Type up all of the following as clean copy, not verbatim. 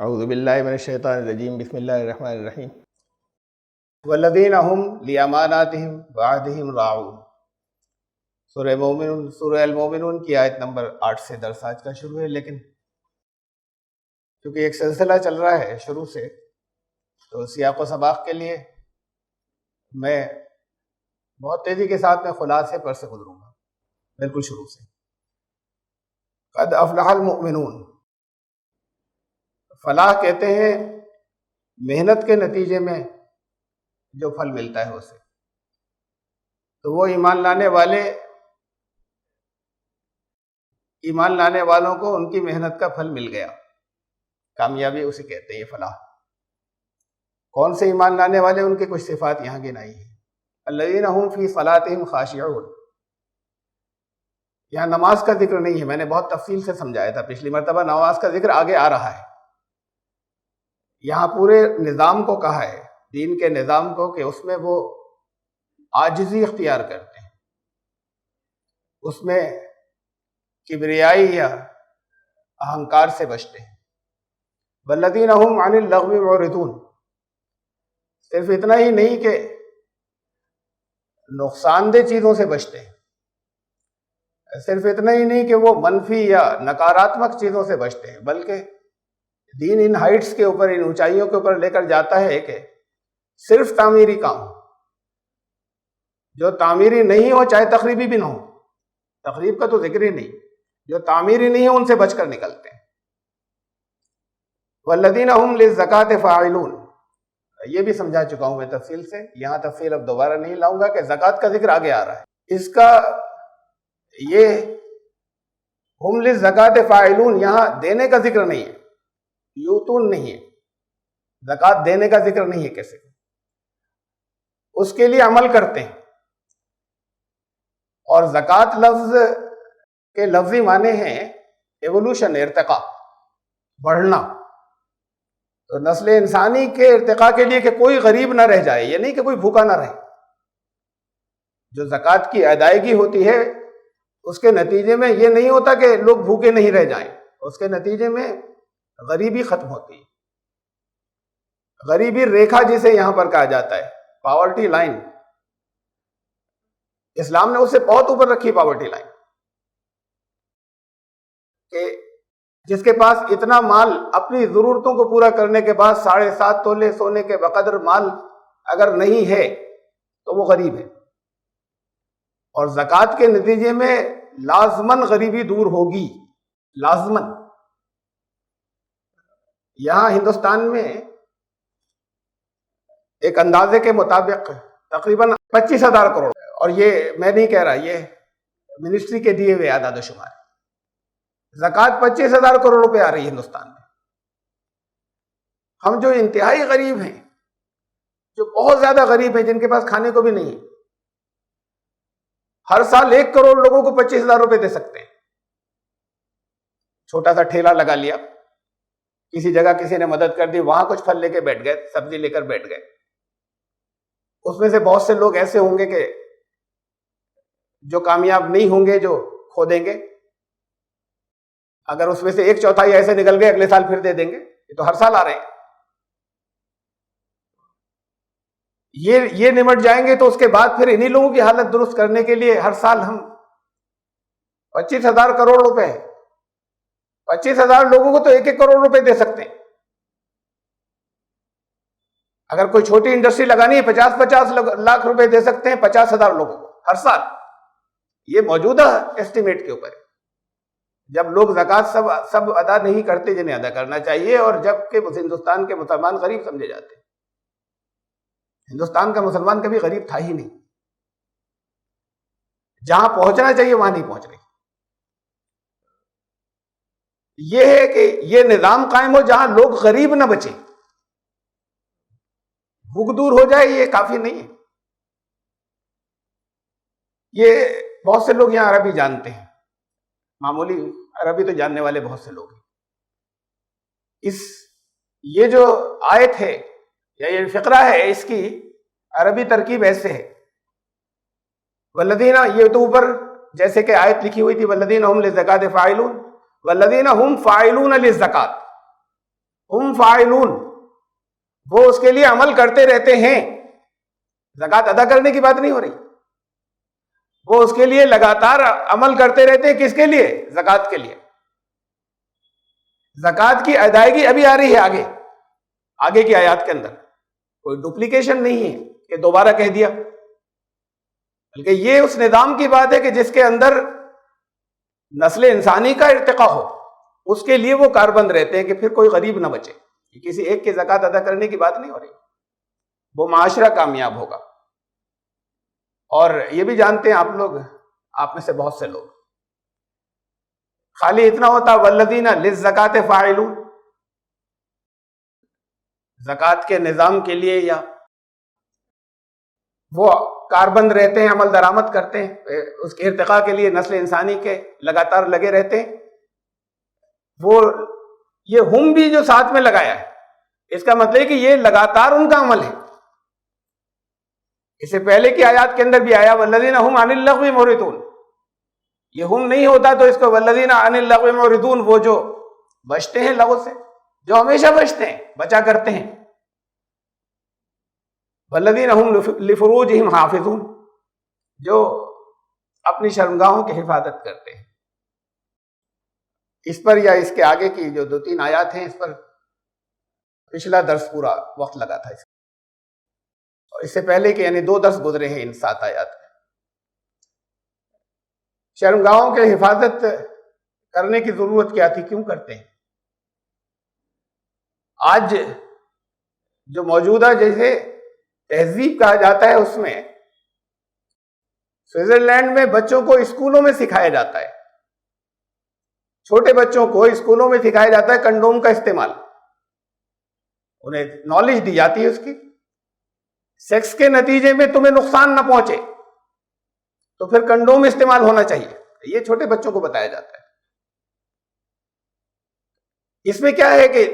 اعوذ باللہ من الشیطان الرجیم، بسم اللہ الرحمن الرحیم۔ والذین هم لاماناتهم وعہدہم راعون۔ سورہ مومنون، سورہ المومنون کی آیت نمبر 8 سے درس آج کا شروع ہے، لیکن کیونکہ ایک سلسلہ چل رہا ہے شروع سے، تو سیاق و سباق کے لیے میں بہت تیزی کے ساتھ میں خلاصے پر سے گزروں گا، بالکل شروع سے۔ قد افلح المؤمنون، فلاح کہتے ہیں محنت کے نتیجے میں جو پھل ملتا ہے اسے، تو وہ ایمان لانے والوں کو ان کی محنت کا پھل مل گیا، کامیابی اسے کہتے ہیں یہ فلاح۔ کون سے ایمان لانے والے؟ ان کی کچھ صفات یہاں گنائی ہیں۔ الذین هم فی صلاتہم خاشعون، یہاں نماز کا ذکر نہیں ہے، میں نے بہت تفصیل سے سمجھایا تھا پچھلی مرتبہ، نماز کا ذکر آگے آ رہا ہے۔ یہاں پورے نظام کو کہا ہے، دین کے نظام کو، کہ اس میں وہ عاجزی اختیار کرتے ہیں، اس میں کبریائی یا اہنکار سے بچتے ہیں۔ والذین هم عن اللغو معرضون، صرف اتنا ہی نہیں کہ نقصان دہ چیزوں سے بچتے ہیں، صرف اتنا ہی نہیں کہ وہ منفی یا نکاراتمک چیزوں سے بچتے ہیں، بلکہ دین ان ہائٹس کے اوپر، ان اونچائیوں کے اوپر لے کر جاتا ہے کہ صرف تعمیری کام، جو تعمیری نہیں ہو چاہے تخریبی بھی نہ ہو، تخریب کا تو ذکر ہی نہیں، جو تعمیری نہیں ہو ان سے بچ کر نکلتے ہیں۔ والذین هم للزکاۃ فاعلون، یہ بھی سمجھا چکا ہوں میں تفصیل سے، یہاں تفصیل اب دوبارہ نہیں لاؤں گا کہ زکوٰۃ کا ذکر آگے آ رہا ہے۔ اس کا یہ ہم للزکاۃ فاعلون، یہاں دینے کا ذکر نہیں ہے، یوتون نہیں ہے، زکوٰۃ دینے کا ذکر نہیں ہے کیسے، اس کے لیے عمل کرتے ہیں۔ اور زکوٰۃ لفظ کے لفظی معنی ہیں ایولوشن، ارتقاء، بڑھنا، تو نسل انسانی کے ارتقاء کے لیے کہ کوئی غریب نہ رہ جائے، یہ نہیں کہ کوئی بھوکا نہ رہے۔ جو زکوٰۃ کی ادائیگی ہوتی ہے اس کے نتیجے میں یہ نہیں ہوتا کہ لوگ بھوکے نہیں رہ جائیں، اس کے نتیجے میں غریبی ختم ہوتی ہے۔ غریبی ریکھا جسے یہاں پر کہا جاتا ہے، پاورٹی لائن، اسلام نے اسے بہت اوپر رکھی پاورٹی لائن، کہ جس کے پاس اتنا مال اپنی ضرورتوں کو پورا کرنے کے بعد 7.5 تولے سونے کے بقدر مال اگر نہیں ہے تو وہ غریب ہے، اور زکوٰۃ کے نتیجے میں لازماً غریبی دور ہوگی، لازماً۔ یہاں ہندوستان میں ایک اندازے کے مطابق تقریباً 25,000 کروڑ، اور یہ میں نہیں کہہ رہا، یہ منسٹری کے دیے ہوئے اعداد و شمار، زکوٰۃ 25,000 کروڑ روپے آ رہی ہے ہندوستان میں۔ ہم جو انتہائی غریب ہیں، جو بہت زیادہ غریب ہیں، جن کے پاس کھانے کو بھی نہیں ہے، ہر سال 1 کروڑ لوگوں کو 25,000 روپے دے سکتے ہیں۔ چھوٹا سا ٹھیلا لگا لیا، کسی جگہ کسی نے مدد کر دی، وہاں کچھ پھل لے کے بیٹھ گئے، سبزی لے کر بیٹھ گئے، اس میں سے بہت سے لوگ ایسے ہوں گے کہ جو کامیاب نہیں ہوں گے، جو کھو دیں گے۔ اگر اس میں سے 1/4 ایسے نکل گئے، اگلے سال پھر دے دیں گے، یہ تو ہر سال آ رہے ہیں۔ یہ نمٹ جائیں گے تو اس کے بعد پھر انہی لوگوں کی حالت درست کرنے کے لیے ہر سال ہم 25,000 کروڑ روپے، 25,000 لوگوں کو تو 1 کروڑ روپے دے سکتے ہیں۔ اگر کوئی چھوٹی انڈسٹری لگانی ہے، 50 لاکھ روپے دے سکتے ہیں 50,000 لوگوں کو ہر سال۔ یہ موجودہ ایسٹیمیٹ کے اوپر ہے، جب لوگ زکوٰۃ سب ادا نہیں کرتے جنہیں ادا کرنا چاہیے، اور جب کہ ہندوستان کے مسلمان غریب سمجھے جاتے ہیں۔ ہندوستان کا مسلمان کبھی غریب تھا ہی نہیں، جہاں پہنچنا چاہیے وہاں نہیں پہنچ رہی۔ یہ ہے کہ یہ نظام قائم ہو جہاں لوگ غریب نہ بچیں، بھوک دور ہو جائے، یہ کافی نہیں ہے۔ یہ بہت سے لوگ یہاں عربی جانتے ہیں، معمولی عربی تو جاننے والے بہت سے لوگ ہیں۔ یہ جو آیت ہے یا یہ فقرہ ہے، اس کی عربی ترکیب ایسے ہے، والذین، یہ تو اوپر جیسے کہ آیت لکھی ہوئی تھی، والذین هم للزکاۃ فاعلون، والذین هم فاعلون للزکاۃ، ہم فاعلون، وہ اس کے لیے عمل کرتے رہتے ہیں. زکوٰۃ ادا کرنے کی بات نہیں ہو رہی، وہ اس کے لیے لگاتار عمل کرتے رہتے ہیں. کس کے لیے؟ زکوٰۃ کے لیے. زکوٰۃ کی ادائیگی ابھی آ رہی ہے آگے کی آیات کے اندر، کوئی ڈپلیکیشن نہیں ہے کہ دوبارہ کہہ دیا، بلکہ یہ اس نظام کی بات ہے کہ جس کے اندر نسل انسانی کا ارتقاء ہو، اس کے لیے وہ کاربند رہتے ہیں کہ پھر کوئی غریب نہ بچے. کسی ایک کی زکوٰۃ ادا کرنے کی بات نہیں ہو رہی، وہ معاشرہ کامیاب ہوگا. اور یہ بھی جانتے ہیں آپ لوگ، آپ میں سے بہت سے لوگ، خالی اتنا ہوتا والذین للزکوٰۃ فاعلون، زکوٰۃ کے نظام کے لیے یا وہ کاربند رہتے ہیں، عمل درآمد کرتے ہیں، اس کے ارتقاء کے لیے نسل انسانی کے لگاتار لگے رہتے ہیں. وہ یہ ہم بھی جو ساتھ میں لگایا ہے، اس کا مطلب ہے کہ یہ لگاتار ان کا عمل ہے. اس سے پہلے کی آیات کے اندر بھی آیا والذین هم عن اللغو معرضون. یہ ہم نہیں ہوتا تو اس کو والذین عن اللغو معرضون، وہ جو بچتے ہیں لغو سے، جو ہمیشہ بچتے ہیں، بچا کرتے ہیں. والذین هم لفروجہم حافظون، جو اپنی شرمگاہوں کی حفاظت کرتے ہیں. اس پر یا اس کے آگے کی جو 2-3 آیات ہیں، اس پر پچھلا درس پورا وقت لگا تھا. اور اس سے پہلے کہ یعنی 2 درس گزرے ہیں ان 7 آیات میں. شرمگاہوں کی حفاظت کرنے کی ضرورت کیا تھی؟ کیوں کرتے ہیں؟ آج جو موجودہ جیسے تہذیب کہا جاتا ہے، اس میں سوئٹزرلینڈ میں بچوں کو اسکولوں میں سکھایا جاتا ہے، چھوٹے بچوں کو اسکولوں میں سکھایا جاتا ہے کنڈوم کا استعمال. انہیں نالج دی جاتی ہے اس کی، سیکس کے نتیجے میں تمہیں نقصان نہ پہنچے تو پھر کنڈوم استعمال ہونا چاہیے. یہ چھوٹے بچوں کو بتایا جاتا ہے. اس میں کیا ہے کہ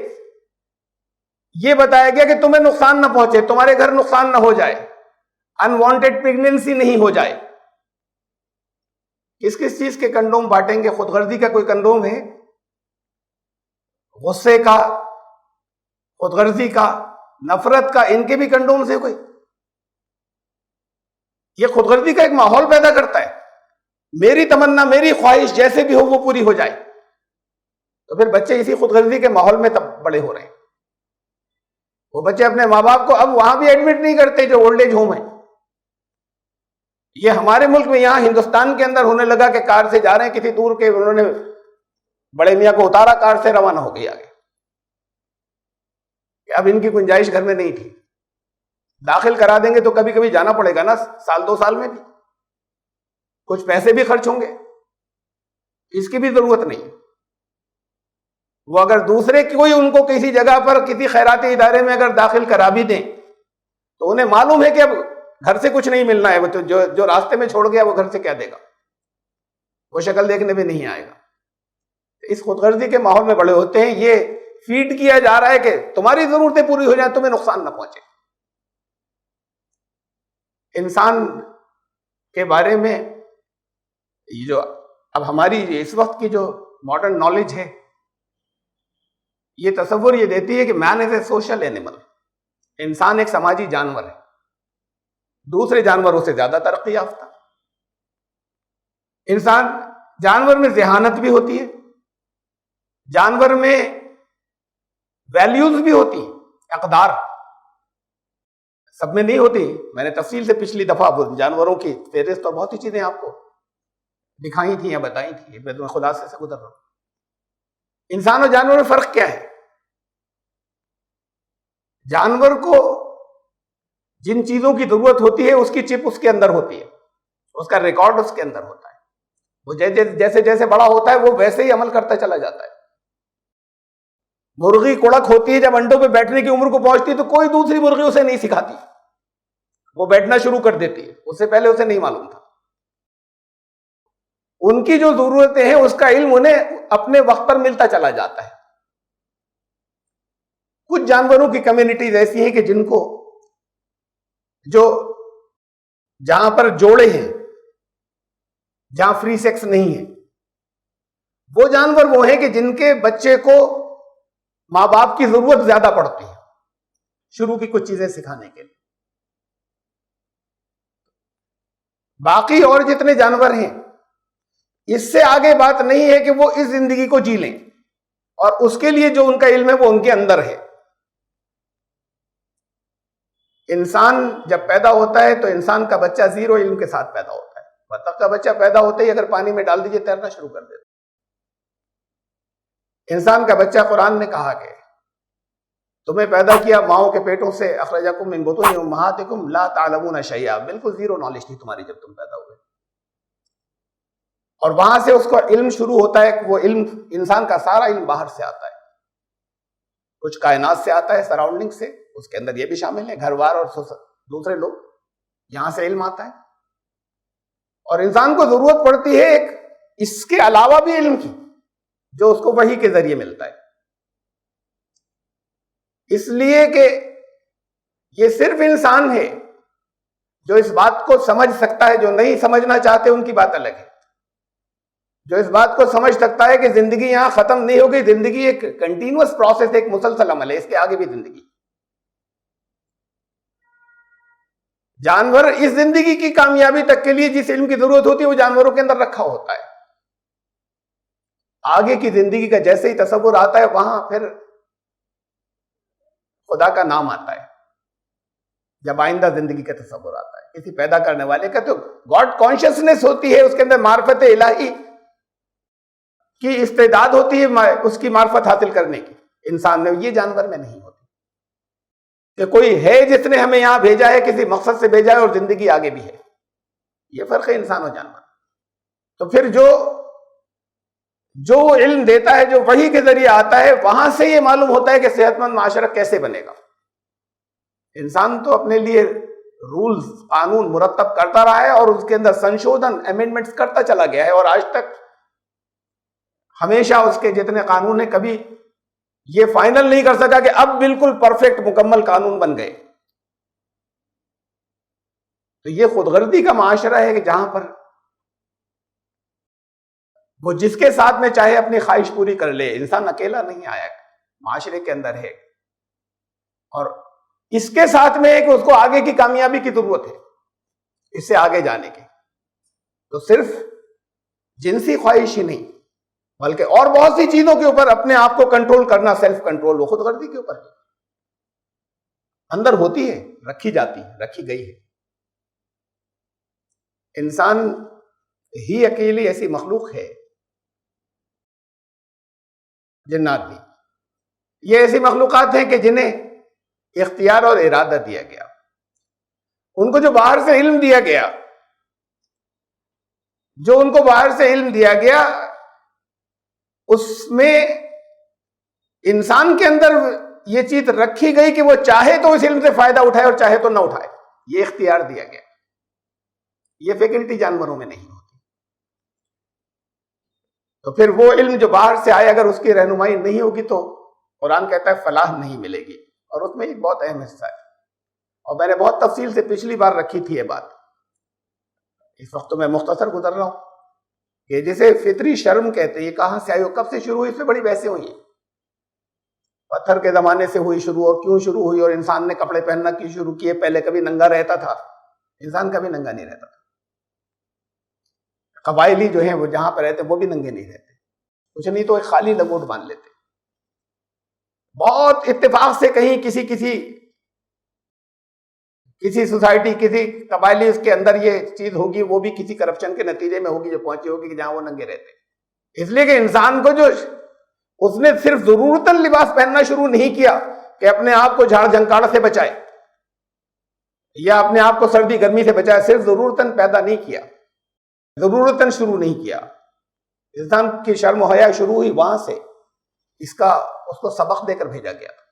یہ بتایا گیا کہ تمہیں نقصان نہ پہنچے، تمہارے گھر نقصان نہ ہو جائے، انوانٹیڈ پریگنینسی نہیں ہو جائے. کس کس چیز کے کنڈوم بانٹیں گے؟ خود غرضی کا کوئی کنڈوم ہے؟ غصے کا، خود غرضی کا، نفرت کا، ان کے بھی کنڈومز ہیں کوئی؟ یہ خود غرضی کا ایک ماحول پیدا کرتا ہے. میری تمنا، میری خواہش جیسے بھی ہو وہ پوری ہو جائے، تو پھر بچے اسی خود غرضی کے ماحول میں تب بڑے ہو رہے ہیں. وہ بچے اپنے ماں باپ کو اب وہاں بھی ایڈمٹ نہیں کرتے جو اولڈ ایج ہوم ہے. یہ ہمارے ملک میں یہاں ہندوستان کے اندر ہونے لگا کہ کار سے جا رہے ہیں کسی دور کے، انہوں نے بڑے میاں کو اتارا، کار سے روانہ ہو گئی آگے، کہ اب ان کی گنجائش گھر میں نہیں تھی. داخل کرا دیں گے تو کبھی کبھی جانا پڑے گا نا، 1-2 سال میں بھی کچھ پیسے بھی خرچ ہوں گے، اس کی بھی ضرورت نہیں. وہ اگر دوسرے کوئی ان کو کسی جگہ پر کسی خیراتی ادارے میں اگر داخل کرا بھی دیں تو انہیں معلوم ہے کہ اب گھر سے کچھ نہیں ملنا ہے، وہ تو جو راستے میں چھوڑ گیا وہ گھر سے کیا دے گا، وہ شکل دیکھنے بھی نہیں آئے گا. اس خود غرضی کے ماحول میں بڑے ہوتے ہیں. یہ فیڈ کیا جا رہا ہے کہ تمہاری ضرورتیں پوری ہو جائیں، تمہیں نقصان نہ پہنچے. انسان کے بارے میں جو اب ہماری اس وقت کی جو ماڈرن نالج ہے، یہ تصور یہ دیتی ہے کہ مین از اے سوشل اینیمل. انسان ایک سماجی جانور ہے، دوسرے جانوروں سے زیادہ ترقی یافتہ. انسان جانور میں ذہانت بھی ہوتی ہے، جانور میں ویلیوز بھی ہوتی ہیں، اقدار سب میں نہیں ہوتی. میں نے تفصیل سے پچھلی دفعہ جانوروں کی فہرست اور بہت سی چیزیں آپ کو دکھائی تھیں یا بتائی تھیں، میں خلاصے سے گزر رہا ہوں. انسان اور جانور میں فرق کیا ہے؟ جانور کو جن چیزوں کی ضرورت ہوتی ہے اس کی چپ اس کے اندر ہوتی ہے، اس کا ریکارڈ اس کے اندر ہوتا ہے. وہ جیسے جیسے بڑا ہوتا ہے وہ ویسے ہی عمل کرتا چلا جاتا ہے. مرغی کڑک ہوتی ہے، جب انڈوں پہ بیٹھنے کی عمر کو پہنچتی ہے تو کوئی دوسری مرغی اسے نہیں سکھاتی، وہ بیٹھنا شروع کر دیتی ہے، اس سے پہلے اسے نہیں معلوم تھا. ان کی جو ضرورتیں ہیں اس کا علم انہیں اپنے وقت پر ملتا چلا جاتا ہے. کچھ جانوروں کی کمیونٹیز ایسی ہیں کہ جن کو جو جہاں پر جوڑے ہیں، جہاں فری سیکس نہیں ہے، وہ جانور وہ ہیں کہ جن کے بچے کو ماں باپ کی ضرورت زیادہ پڑتی ہے شروع کی کچھ چیزیں سکھانے کے لیے. باقی اور جتنے جانور ہیں اس سے آگے بات نہیں ہے کہ وہ اس زندگی کو جی لیں، اور اس کے لیے جو ان کا علم ہے وہ ان کے اندر ہے. انسان جب پیدا ہوتا ہے تو انسان کا بچہ زیرو علم کے ساتھ پیدا ہوتا ہے. بطخ کا بچہ پیدا ہوتے ہی اگر پانی میں ڈال دیجئے تیرنا شروع کر دیتا. انسان کا بچہ، قرآن نے کہا کہ تمہیں پیدا کیا ماؤں کے پیٹوں سے، اخرجکم من بطون امہاتکم لا تعلمون شیئا، بالکل زیرو نالج تھی تمہاری جب تم پیدا ہوئے. اور وہاں سے اس کو علم شروع ہوتا ہے. وہ علم، انسان کا سارا علم باہر سے آتا ہے، کچھ کائنات سے آتا ہے، سراؤنڈنگ سے، اس کے اندر یہ بھی شامل ہے گھر بار اور دوسرے لوگ، یہاں سے علم آتا ہے. اور انسان کو ضرورت پڑتی ہے ایک اس کے علاوہ بھی علم کی، جو اس کو وحی کے ذریعے ملتا ہے. اس لیے کہ یہ صرف انسان ہے جو اس بات کو سمجھ سکتا ہے. جو نہیں سمجھنا چاہتے ان کی بات الگ ہے. جو اس بات کو سمجھ سکتا ہے کہ زندگی یہاں ختم نہیں ہوگی، زندگی ایک کنٹینوس پروسیس، ایک مسلسل عمل ہے، اس کے آگے بھی زندگی. جانور اس زندگی کی کامیابی تک کے لیے جس علم کی ضرورت ہوتی ہے وہ جانوروں کے اندر رکھا ہوتا ہے. آگے کی زندگی کا جیسے ہی تصور آتا ہے وہاں پھر خدا کا نام آتا ہے. جب آئندہ زندگی کا تصور آتا ہے کسی پیدا کرنے والے کا، تو گاڈ کانشیسنیس ہوتی ہے، اس کے اندر معرفت الہی کی استعداد ہوتی ہے، اس کی معرفت حاصل کرنے کی. انسان میں، یہ جانور میں نہیں ہوتی کہ کوئی ہے جس نے ہمیں یہاں بھیجا ہے، کسی مقصد سے بھیجا ہے اور زندگی آگے بھی ہے. یہ فرق ہے انسان اور جانور. تو پھر جو علم دیتا ہے، جو وحی کے ذریعے آتا ہے، وہاں سے یہ معلوم ہوتا ہے کہ صحت مند معاشرہ کیسے بنے گا. انسان تو اپنے لیے رولز، قانون مرتب کرتا رہا ہے اور اس کے اندر سنشودھن، امینڈمنٹس کرتا چلا گیا ہے، اور آج تک ہمیشہ اس کے جتنے قانون ہیں کبھی یہ فائنل نہیں کر سکا کہ اب بالکل پرفیکٹ مکمل قانون بن گئے. تو یہ خود غرضی کا معاشرہ ہے کہ جہاں پر وہ جس کے ساتھ میں چاہے اپنی خواہش پوری کر لے. انسان اکیلا نہیں آیا، معاشرے کے اندر ہے، اور اس کے ساتھ میں ہے کہ اس کو آگے کی کامیابی کی ضرورت ہے، اس سے آگے جانے کی. تو صرف جنسی خواہش ہی نہیں بلکہ اور بہت سی چیزوں کے اوپر اپنے آپ کو کنٹرول کرنا، سیلف کنٹرول، وہ خود غرضی کے اوپر ہے. اندر ہوتی ہے، رکھی جاتی ہے، رکھی گئی ہے. انسان ہی اکیلی ایسی مخلوق ہے، جنات بھی یہ ایسی مخلوقات ہیں کہ جنہیں اختیار اور ارادہ دیا گیا. ان کو جو باہر سے علم دیا گیا، جو ان کو باہر سے علم دیا گیا، اس میں انسان کے اندر یہ چیز رکھی گئی کہ وہ چاہے تو اس علم سے فائدہ اٹھائے اور چاہے تو نہ اٹھائے. یہ اختیار دیا گیا. یہ فیکلٹی جانوروں میں نہیں ہوتی. تو پھر وہ علم جو باہر سے آئے، اگر اس کی رہنمائی نہیں ہوگی تو قرآن کہتا ہے فلاح نہیں ملے گی. اور اس میں ایک بہت اہم حصہ ہے، اور میں نے بہت تفصیل سے پچھلی بار رکھی تھی یہ بات، اس وقت تو میں مختصر گزر رہا ہوں، کہ جسے فطری شرم کہتے ہیں. یہ کہاں سے آئی اور کب سے شروع ہوئی؟ اس میں بڑی بحثیں ہوئی ہیں. پتھر کے زمانے سے ہوئی شروع، اور کیوں شروع ہوئی، اور انسان نے کپڑے پہننا کیوں شروع کیے؟ پہلے کبھی ننگا رہتا تھا؟ انسان کبھی ننگا نہیں رہتا تھا. قبائلی جو ہیں وہ جہاں پہ رہتے وہ بھی ننگے نہیں رہتے، کچھ نہیں تو ایک خالی لنگوٹ باندھ لیتے. بہت اتفاق سے کہیں کسی سوسائٹی، کسی قبائلی اس کے اندر یہ چیز ہوگی، وہ بھی کسی کرپشن کے نتیجے میں ہوگی جو پہنچی ہوگی کہ جہاں وہ ننگے رہتے. اس لیے کہ انسان کو جو اس نے صرف ضرورتاً لباس پہننا شروع نہیں کیا کہ اپنے آپ کو جھاڑ جھنکاڑ سے بچائے یا اپنے آپ کو سردی گرمی سے بچائے، صرف ضرورتاً پیدا نہیں کیا، ضرورتاً شروع نہیں کیا. انسان کی شرم و حیا شروع ہوئی وہاں سے. اس کو سبق دے کر بھیجا گیا تھا،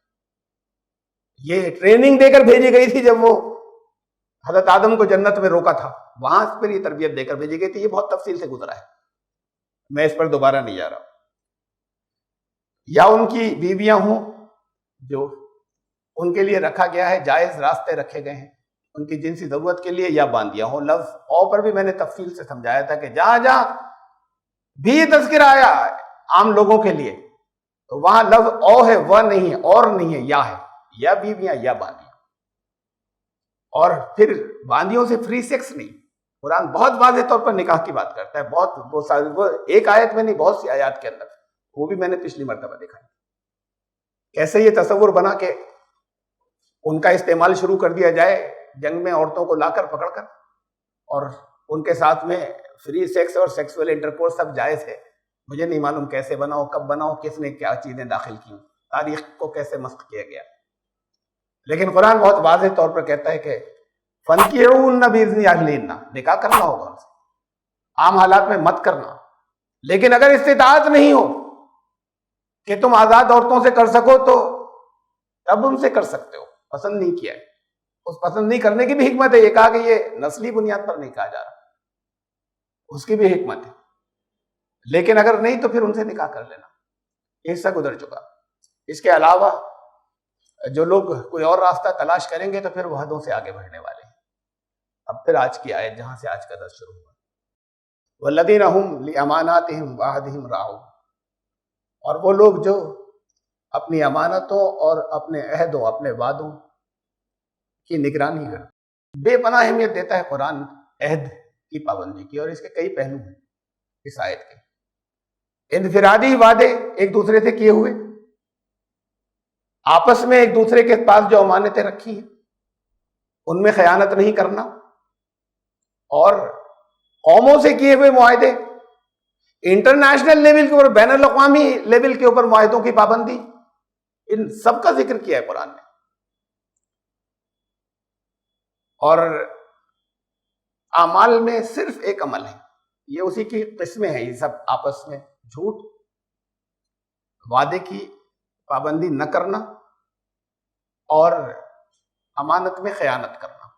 یہ ٹریننگ دے کر بھیجی گئی تھی. جب وہ حضرت آدم کو جنت میں روکا تھا، وہاں پر یہ تربیت دے کر بھیجی گئی تھی. یہ بہت تفصیل سے گزرا ہے، میں اس پر دوبارہ نہیں جا رہا. یا ان کی بیویاں ہوں جو ان کے لیے رکھا گیا ہے، جائز راستے رکھے گئے ہیں ان کی جنسی ضرورت کے لیے، یا باندیاں ہوں. لفظ او پر بھی میں نے تفصیل سے سمجھایا تھا کہ جہاں جہاں بھی تذکرہ آیا عام لوگوں کے لیے تو وہاں لفظ او ہے، وہ نہیں ہے، اور نہیں ہے، یا ہے، یا بیویاں یا باندیاں. اور پھر باندیوں سے فری سیکس نہیں. قرآن بہت واضح طور پر نکاح کی بات کرتا ہے، وہ ایک آیت میں نہیں، بہت سی آیات کے اندر. وہ بھی میں نے پچھلی مرتبہ دیکھا ہے کیسے یہ تصور بنا کہ ان کا استعمال شروع کر دیا جائے جنگ میں عورتوں کو لا کر پکڑ کر، اور ان کے ساتھ میں فری سیکس اور سیکسول انٹرکورس سب جائز ہے. مجھے نہیں معلوم کیسے بناؤ، کب بناؤ، کس نے کیا چیزیں داخل کی، تاریخ کو کیسے مسخ کیا گیا. لیکن قرآن بہت واضح طور پر کہتا ہے کہ فَانْكِحُوهُنَّ بِإِذْنِ أَهْلِهِنَّ، نکاح کرنا ہوگا ان سے، عام حالات میں مت کرنا. لیکن اگر استطاعت نہیں ہو کہ تم آزاد عورتوں سے کر سکو تو تب ان سے کر سکتے ہو. پسند نہیں کیا ہے، اس پسند نہیں کرنے کی بھی حکمت ہے. یہ کہا کہ یہ نسلی بنیاد پر نہیں کہا جا رہا، اس کی بھی حکمت ہے. لیکن اگر نہیں تو پھر ان سے نکاح کر لینا، یہ حصہ گزر چکا. اس کے علاوہ جو لوگ کوئی اور راستہ تلاش کریں گے تو پھر وہ حدوں سے آگے بڑھنے والے ہیں. اب پھر آج کی آیت جہاں سے آج کا درس شروع ہوا، والذین هم لاماناتہم وعہدہم راعون، اور وہ لوگ جو اپنی امانتوں اور اپنے عہدوں، اپنے وعدوں کی نگرانی کرتے. بے پناہ اہمیت دیتا ہے قرآن عہد کی پابندی کی، اور اس کے کئی پہلو ہیں اس آیت کے. انفرادی وعدے ایک دوسرے سے کیے ہوئے، آپس میں ایک دوسرے کے پاس جو امانتیں رکھی ہیں ان میں خیانت نہیں کرنا، اور قوموں سے کیے ہوئے معاہدے، انٹرنیشنل لیول کے اوپر، بین الاقوامی لیول کے اوپر معاہدوں کی پابندی، ان سب کا ذکر کیا ہے قرآن نے. اور اعمال میں صرف ایک عمل ہے، یہ اسی کی قسمیں ہیں، یہ سب آپس میں جھوٹ، وعدے کی پابندی نہ کرنا، اور امانت میں خیانت کرنا.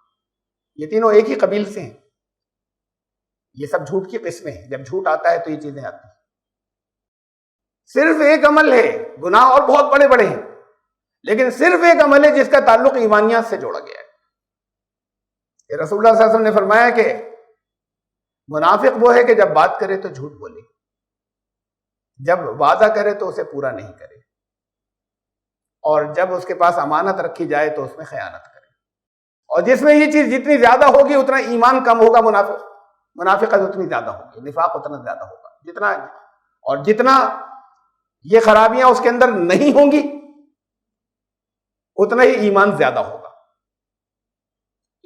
یہ تینوں ایک ہی قبیل سے ہیں، یہ سب جھوٹ کی قسمیں ہیں. جب جھوٹ آتا ہے تو یہ چیزیں آتی ہیں. صرف ایک عمل ہے، گناہ اور بہت بڑے بڑے ہیں، لیکن صرف ایک عمل ہے جس کا تعلق ایمانیات سے جوڑا گیا ہے. کہ رسول اللہ صلی اللہ علیہ وسلم نے فرمایا کہ منافق وہ ہے کہ جب بات کرے تو جھوٹ بولے، جب وعدہ کرے تو اسے پورا نہیں کرے، اور جب اس کے پاس امانت رکھی جائے تو اس میں خیانت کرے. اور جس میں یہ چیز جتنی زیادہ ہوگی اتنا ایمان کم ہوگا، منافقت اتنی زیادہ ہوگی، نفاق اتنا زیادہ ہوگا جتنا، اور جتنا یہ خرابیاں اس کے اندر نہیں ہوں گی اتنا ہی ایمان زیادہ ہوگا.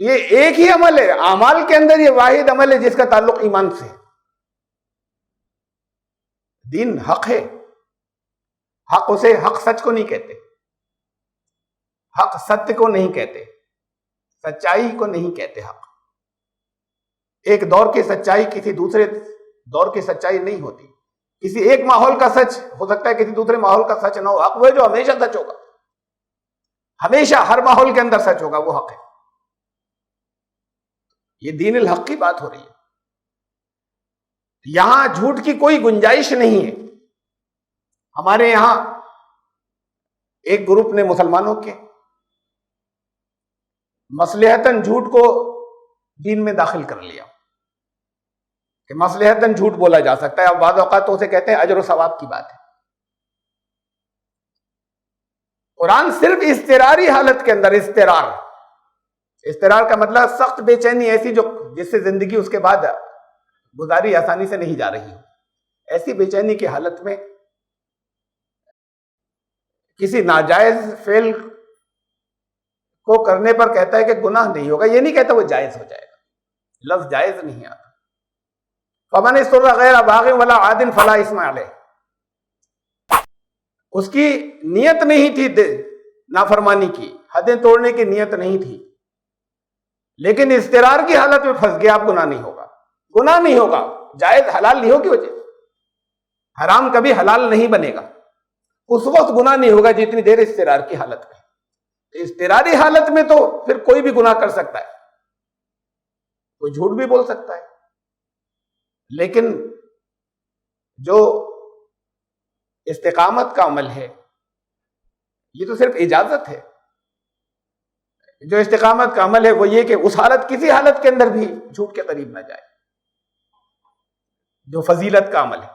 یہ ایک ہی عمل ہے، اعمال کے اندر یہ واحد عمل ہے جس کا تعلق ایمان سے ہے. دین حق ہے، حق اسے حق سچ کو نہیں کہتے، حق ستیہ کو نہیں کہتے، سچائی کو نہیں کہتے حق. ایک دور کی سچائی کسی دوسرے دور کی سچائی نہیں ہوتی. کسی ایک ماحول کا سچ ہو سکتا ہے کسی دوسرے ماحول کا سچ نہ ہو. حق وہ ہے جو ہمیشہ سچ ہوگا، ہمیشہ ہر ماحول کے اندر سچ ہوگا، وہ حق ہے. یہ دین الحق کی بات ہو رہی ہے، یہاں جھوٹ کی کوئی گنجائش نہیں ہے. ہمارے یہاں ایک گروپ نے مسلمانوں کے مصلحتاً جھوٹ کو دین میں داخل کر لیا کہ مصلحتاً جھوٹ بولا جا سکتا ہے. اب بعض اوقات تو اسے کہتے ہیں اجر و ثواب کی بات ہے. قرآن صرف اضطراری حالت کے اندر، استرار کا مطلب سخت بے چینی ایسی جو جس سے زندگی اس کے بعد گزاری آسانی سے نہیں جا رہی ہو، ایسی بے چینی کی حالت میں کسی ناجائز فعل کو کرنے پر کہتا ہے کہ گناہ نہیں ہوگا. یہ نہیں کہتا وہ جائز ہو جائے گا، لفظ جائز نہیں آتا. فمن اضطر غیر باغ ولا عاد فلا اثم علیہ، اس کی نیت نہیں تھی نافرمانی کی، حدیں توڑنے کی نیت نہیں تھی، لیکن اضطرار کی حالت میں پھنس گیا، اب گناہ نہیں ہوگا. گناہ نہیں ہوگا، جائز حلال نہیں ہوگی وجہ، حرام کبھی حلال نہیں بنے گا. اس وقت گناہ نہیں ہوگا جتنی دیر اضطرار کی حالت میں. اضطراری حالت میں تو پھر کوئی بھی گناہ کر سکتا ہے، کوئی جھوٹ بھی بول سکتا ہے. لیکن جو استقامت کا عمل ہے یہ تو صرف اجازت ہے. جو استقامت کا عمل ہے وہ یہ کہ اس حالت، کسی حالت کے اندر بھی جھوٹ کے قریب نہ جائے، جو فضیلت کا عمل ہے.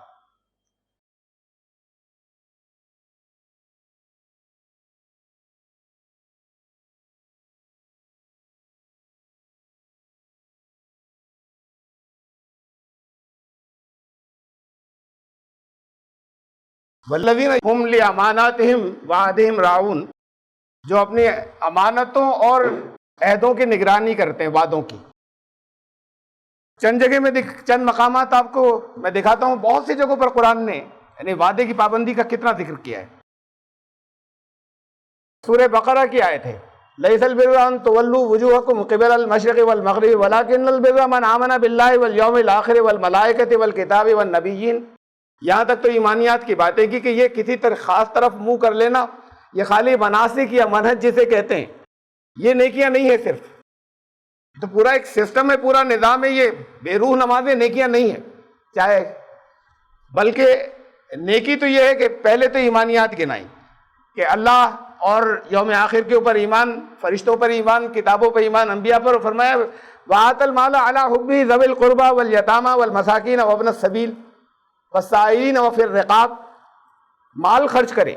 والذین هم لاماناتہم وعہدہم راعون، جو اپنی امانتوں اور عہدوں کی نگرانی کرتے ہیں، وعدوں کی۔ چند جگہ میں چند مقامات آپ کو میں دکھاتا ہوں، بہت سی جگہوں پر قرآن نے یعنی وعدے کی پابندی کا کتنا ذکر کیا ہے۔ سورہ بقرہ کی آیت ہے، لیس البر ان تولوا وجوہکم قبل المشرق والمغرب ولکن البر من آمن باللہ والیوم الآخر والملائکۃ والکتاب والنبیین۔ یہاں تک تو ایمانیات کی باتیں کی کہ یہ کسی خاص طرف منہ کر لینا، یہ خالی مناسک یا منہج جسے کہتے ہیں، یہ نیکیاں نہیں ہے صرف، تو پورا ایک سسٹم ہے، پورا نظام ہے، یہ بے روح نمازیں نیکیاں نہیں ہیں چاہے، بلکہ نیکی تو یہ ہے کہ پہلے تو ایمانیات گنائی کہ اللہ اور یوم آخر کے اوپر ایمان، فرشتوں پر ایمان، کتابوں پر ایمان، انبیاء پر، فرمایا وَآتَ الْمَالَ عَلَىٰ حُبِّهِ ذَوِي الْقُرْبَىٰ وَالْيَتَامَىٰ وَالْمَسَاكِينَ وَابْنَ السَّبِيلِ وَالسَّائِلِينَ وَفِي الرِّقَابِ۔ مال خرچ کریں،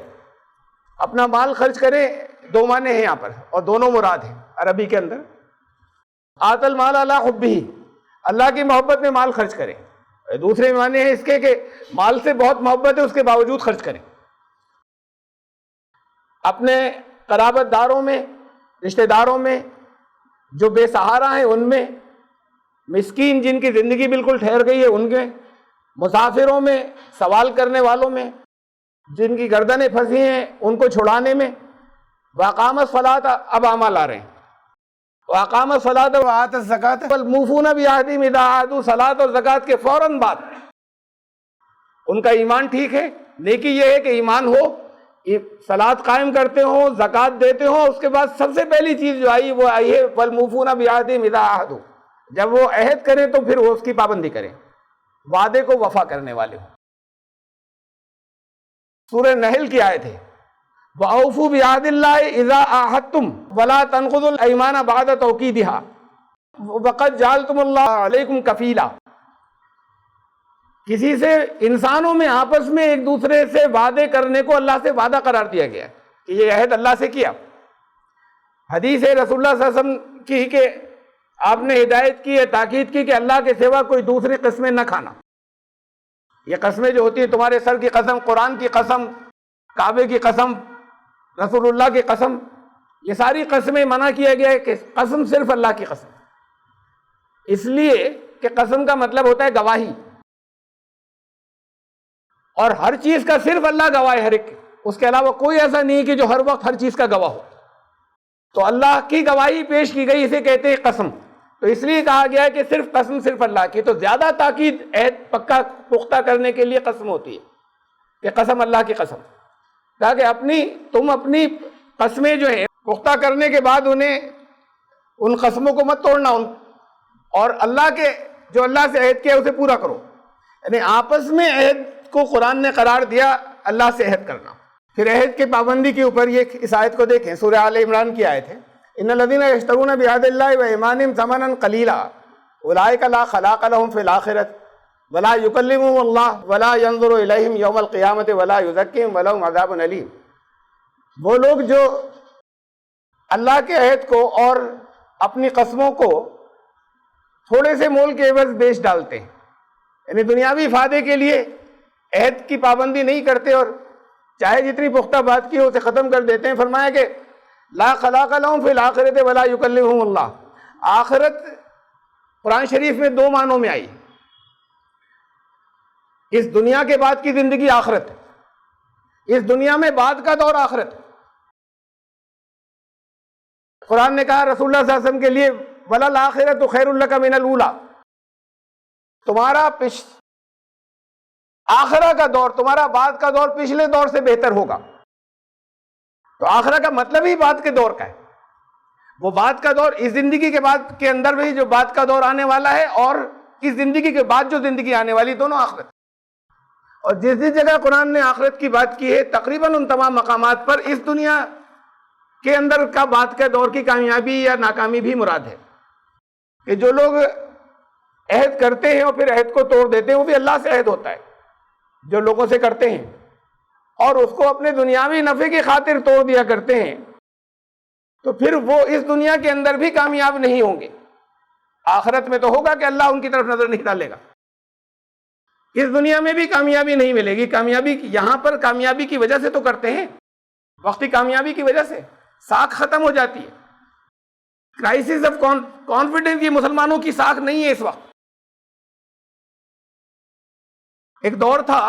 اپنا مال خرچ کریں، دو معنی ہیں یہاں پر اور دونوں مراد ہیں عربی کے اندر۔ آتَ الْمَالَ عَلَىٰ حُبِّهِ، اللہ کی محبت میں مال خرچ کریں، دوسرے معنی ہیں اس کے کہ مال سے بہت محبت ہے اس کے باوجود خرچ کریں۔ اپنے قرابت داروں میں، رشتہ داروں میں، جو بے سہارا ہیں ان میں، مسکین جن کی زندگی بالکل ٹھہر گئی ہے ان میں، مسافروں میں، سوال کرنے والوں میں، جن کی گردنیں پھنسی ہیں ان کو چھڑانے میں۔ وَأَقَامَ الصَّلَاةَ، اب اعمال آ رہے ہیں، وَأَقَامَ الصَّلَاةَ وَآتَى الزَّكَاةَ وَالْمُوفُونَ بِعَهْدِهِمْ إِذَا عَاهَدُوا، صلاۃ اور زکوٰۃ کے فوراً بعد ان کا ایمان ٹھیک ہے۔ نیکی یہ ہے کہ ایمان ہو، صلاۃ قائم کرتے ہوں، زکوٰۃ دیتے ہوں، اس کے بعد سب سے پہلی چیز جو آئی وہ آئی ہے وَالْمُوفُونَ بِعَهْدِهِمْ إِذَا عَاهَدُوا، جب وہ عہد کریں تو پھر وہ اس کی پابندی کریں، وعدے کو وفا کرنے والے ہوں۔ سورہ نحل کی آیت ہے وَأَوْفُوا بِعَهْدِ اللَّهِ إِذَا عَاهَدتُّمْ وَلَا تَنقُضُوا الْأَيْمَانَ بَعْدَ تَوْكِيدِهَا وَقَدْ جَعَلْتُمُ اللَّهَ عَلَيْكُمْ كَفِيلًا۔ کسی سے، انسانوں میں آپس میں ایک دوسرے سے وعدے کرنے کو اللہ سے وعدہ قرار دیا گیا ہے کہ یہ عہد اللہ سے کیا۔ حدیث ہے رسول اللہ صلی اللہ علیہ وسلم کی کہ آپ نے ہدایت کی ہے، تاکید کی کہ اللہ کے سوا کوئی دوسری قسمیں نہ کھانا۔ یہ قسمیں جو ہوتی ہیں، تمہارے سر کی قسم، قرآن کی قسم، کعبے کی قسم، رسول اللہ کی قسم، یہ ساری قسمیں منع کیا گیا ہے کہ قسم صرف اللہ کی قسم، اس لیے کہ قسم کا مطلب ہوتا ہے گواہی، اور ہر چیز کا صرف اللہ گواہ ہے، ہر ایک، اس کے علاوہ کوئی ایسا نہیں کہ جو ہر وقت ہر چیز کا گواہ ہو۔ تو اللہ کی گواہی پیش کی گئی، اسے کہتے ہیں قسم، تو اس لیے کہا گیا ہے کہ صرف قسم صرف اللہ کی۔ تو زیادہ تاکید عہد پکا پختہ کرنے کے لیے قسم ہوتی ہے کہ قسم اللہ کی قسم، تاکہ تم اپنی قسمیں جو ہیں پختہ کرنے کے بعد ان قسموں کو مت توڑنا، اور اللہ کے جو اللہ سے عہد کیا اسے پورا کرو۔ یعنی آپس میں عہد کو قرآن نے قرار دیا، اللہ سے عہد کرنا۔ پھر عہد کی پابندی کے اوپر یہ اس آیت کو دیکھیں، سورہ آل عمران کی آیت ہے، ان الذین یشترون بعہد اللہ وایمانہم ثمنا قلیلا اولئک لا خلاق لهم فی الآخرۃ ولا یکلمهم اللہ ولا ینظر الیہم یوم القیامۃ ولا یزکیہم ولہم عذاب علیم۔ وہ لوگ جو اللہ کے عہد کو اور اپنی قسموں کو تھوڑے سے مول کے عوض بیچ ڈالتے ہیں، یعنی دنیاوی فائدے کے لیے عہد کی پابندی نہیں کرتے اور چاہے جتنی پختہ بات کی ہو اسے ختم کر دیتے ہیں۔ فرمایا کہ لا خلاق لهم فی الآخرۃ ولا یکلمهم اللہ، آخرت قرآن شریف میں دو معنوں میں آئی، اس دنیا کے بعد کی زندگی آخرت، اس دنیا میں بعد کا دور آخرت۔ قرآن نے کہا رسول اللہ صلی اللہ علیہ وسلم کے لیے وَلَلْآخِرَةُ خَيْرٌ لَكَ مِنَ الْأُولَىٰ، تمہارا آخرہ کا دور، تمہارا بعد کا دور پچھلے دور سے بہتر ہوگا۔ تو آخرہ کا مطلب ہی بعد کے دور کا ہے، وہ بعد کا دور اس زندگی کے بعد کے اندر بھی جو بعد کا دور آنے والا ہے، اور اس زندگی کے بعد جو زندگی آنے والی، دونوں آخرت۔ اور جس جس جگہ قرآن نے آخرت کی بات کی ہے، تقریباً ان تمام مقامات پر اس دنیا کے اندر کا بعد کے دور کی کامیابی یا ناکامی بھی مراد ہے، کہ جو لوگ عہد کرتے ہیں اور پھر عہد کو توڑ دیتے ہیں، وہ بھی اللہ سے عہد ہوتا ہے جو لوگوں سے کرتے ہیں، اور اس کو اپنے دنیاوی نفع کی خاطر توڑ دیا کرتے ہیں، تو پھر وہ اس دنیا کے اندر بھی کامیاب نہیں ہوں گے۔ آخرت میں تو ہوگا کہ اللہ ان کی طرف نظر نہیں ڈالے گا۔ اس دنیا میں بھی کامیابی نہیں ملے گی. کامیابی یہاں پر کامیابی کی وجہ سے تو کرتے ہیں, وقتی کامیابی کی وجہ سے ساکھ ختم ہو جاتی ہے. کرائسس آف کانفیڈنس یہ مسلمانوں کی ساکھ نہیں ہے اس وقت. ایک دور تھا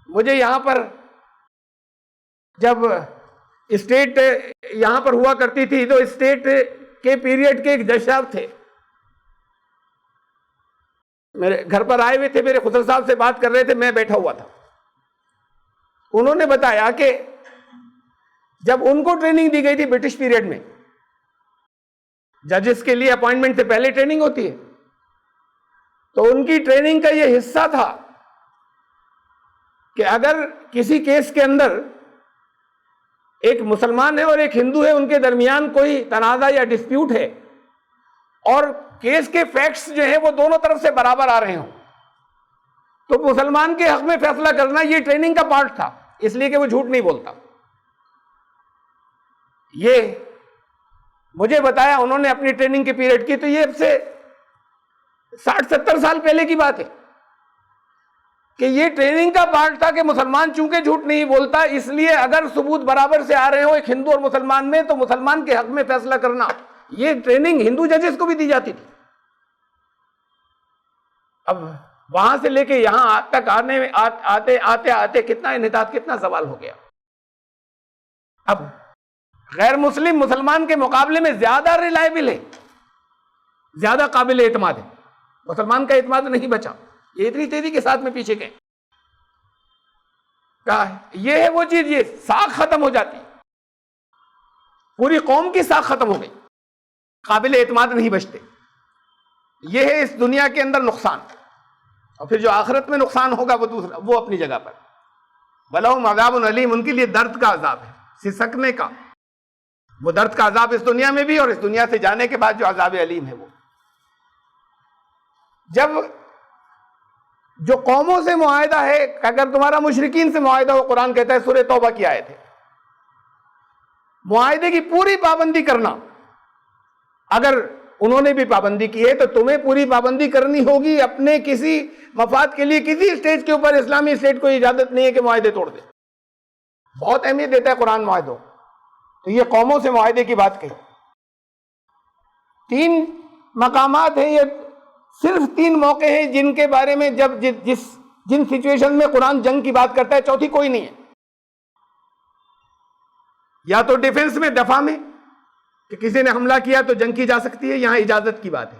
مجھے یہاں پر جب اسٹیٹ یہاں پر ہوا کرتی تھی تو اسٹیٹ کے پیریڈ کے ایک جج صاحب تھے, میرے گھر پر آئے ہوئے تھے, میرے خسر صاحب سے بات کر رہے تھے, میں بیٹھا ہوا تھا. انہوں نے بتایا کہ جب ان کو ٹریننگ دی گئی تھی برٹش پیریڈ میں, ججز کے لیے اپوائنٹمنٹ سے پہلے ٹریننگ ہوتی ہے, تو ان کی ٹریننگ کا یہ حصہ تھا کہ اگر کسی کیس کے اندر ایک مسلمان ہے اور ایک ہندو ہے, ان کے درمیان کوئی تنازع یا ڈسپیوٹ ہے اور کیس کے فیکٹس جو ہیں وہ دونوں طرف سے برابر آ رہے ہوں, تو مسلمان کے حق میں فیصلہ کرنا یہ ٹریننگ کا پارٹ تھا, اس لیے کہ وہ جھوٹ نہیں بولتا. یہ مجھے بتایا انہوں نے اپنی ٹریننگ کے پیریڈ کی, تو یہ اب سے 60-70 سال پہلے کی بات ہے کہ یہ ٹریننگ کا پارٹ تھا کہ مسلمان چونکہ جھوٹ نہیں بولتا, اس لیے اگر ثبوت برابر سے آ رہے ہوں ایک ہندو اور مسلمان میں, تو مسلمان کے حق میں فیصلہ کرنا, یہ ٹریننگ ہندو ججز کو بھی دی جاتی تھی. اب وہاں سے لے کے یہاں تک آنے میں آتے آتے کتنا انحطاط, کتنا زوال ہو گیا. اب غیر مسلم مسلمان کے مقابلے میں زیادہ ریلائبل ہے, زیادہ قابل اعتماد ہے. مسلمان کا اعتماد نہیں بچا, یہ اتنی تیزی کے ساتھ میں پیچھے گئے. یہ ہے وہ چیز, یہ ساکھ ختم ہو جاتی, پوری قوم کی ساکھ ختم ہو گئی, قابل اعتماد نہیں بچتے. یہ ہے اس دنیا کے اندر نقصان. اور پھر جو آخرت میں نقصان ہوگا وہ دوسرا, وہ اپنی جگہ پر. وَلَهُمْ عَذَابٌ عَلِيمٌ, ان کے لیے درد کا عذاب ہے, سسکنے کا. وہ درد کا عذاب اس دنیا میں بھی اور اس دنیا سے جانے کے بعد جو عذاب علیم ہے وہ. جب جو قوموں سے معاہدہ ہے, اگر تمہارا مشرکین سے معاہدہ ہو, قرآن کہتا ہے سورہ توبہ کی آیت ہے, معاہدے کی پوری پابندی کرنا. اگر انہوں نے بھی پابندی کی ہے تو تمہیں پوری پابندی کرنی ہوگی. اپنے کسی مفاد کے لیے کسی اسٹیج کے اوپر اسلامی اسٹیٹ کو اجازت نہیں ہے کہ معاہدے توڑ دے. بہت اہمیت دیتا ہے قرآن معاہدوں. تو یہ قوموں سے معاہدے کی بات کہی. 3 مقامات ہیں, یہ صرف 3 موقع ہیں جن کے بارے میں جب جن سچویشن میں قرآن جنگ کی بات کرتا ہے, چوتھی کوئی نہیں ہے. یا تو ڈیفنس میں, دفاع میں, کہ کسی نے حملہ کیا تو جنگ کی جا سکتی ہے, یہاں اجازت کی بات ہے.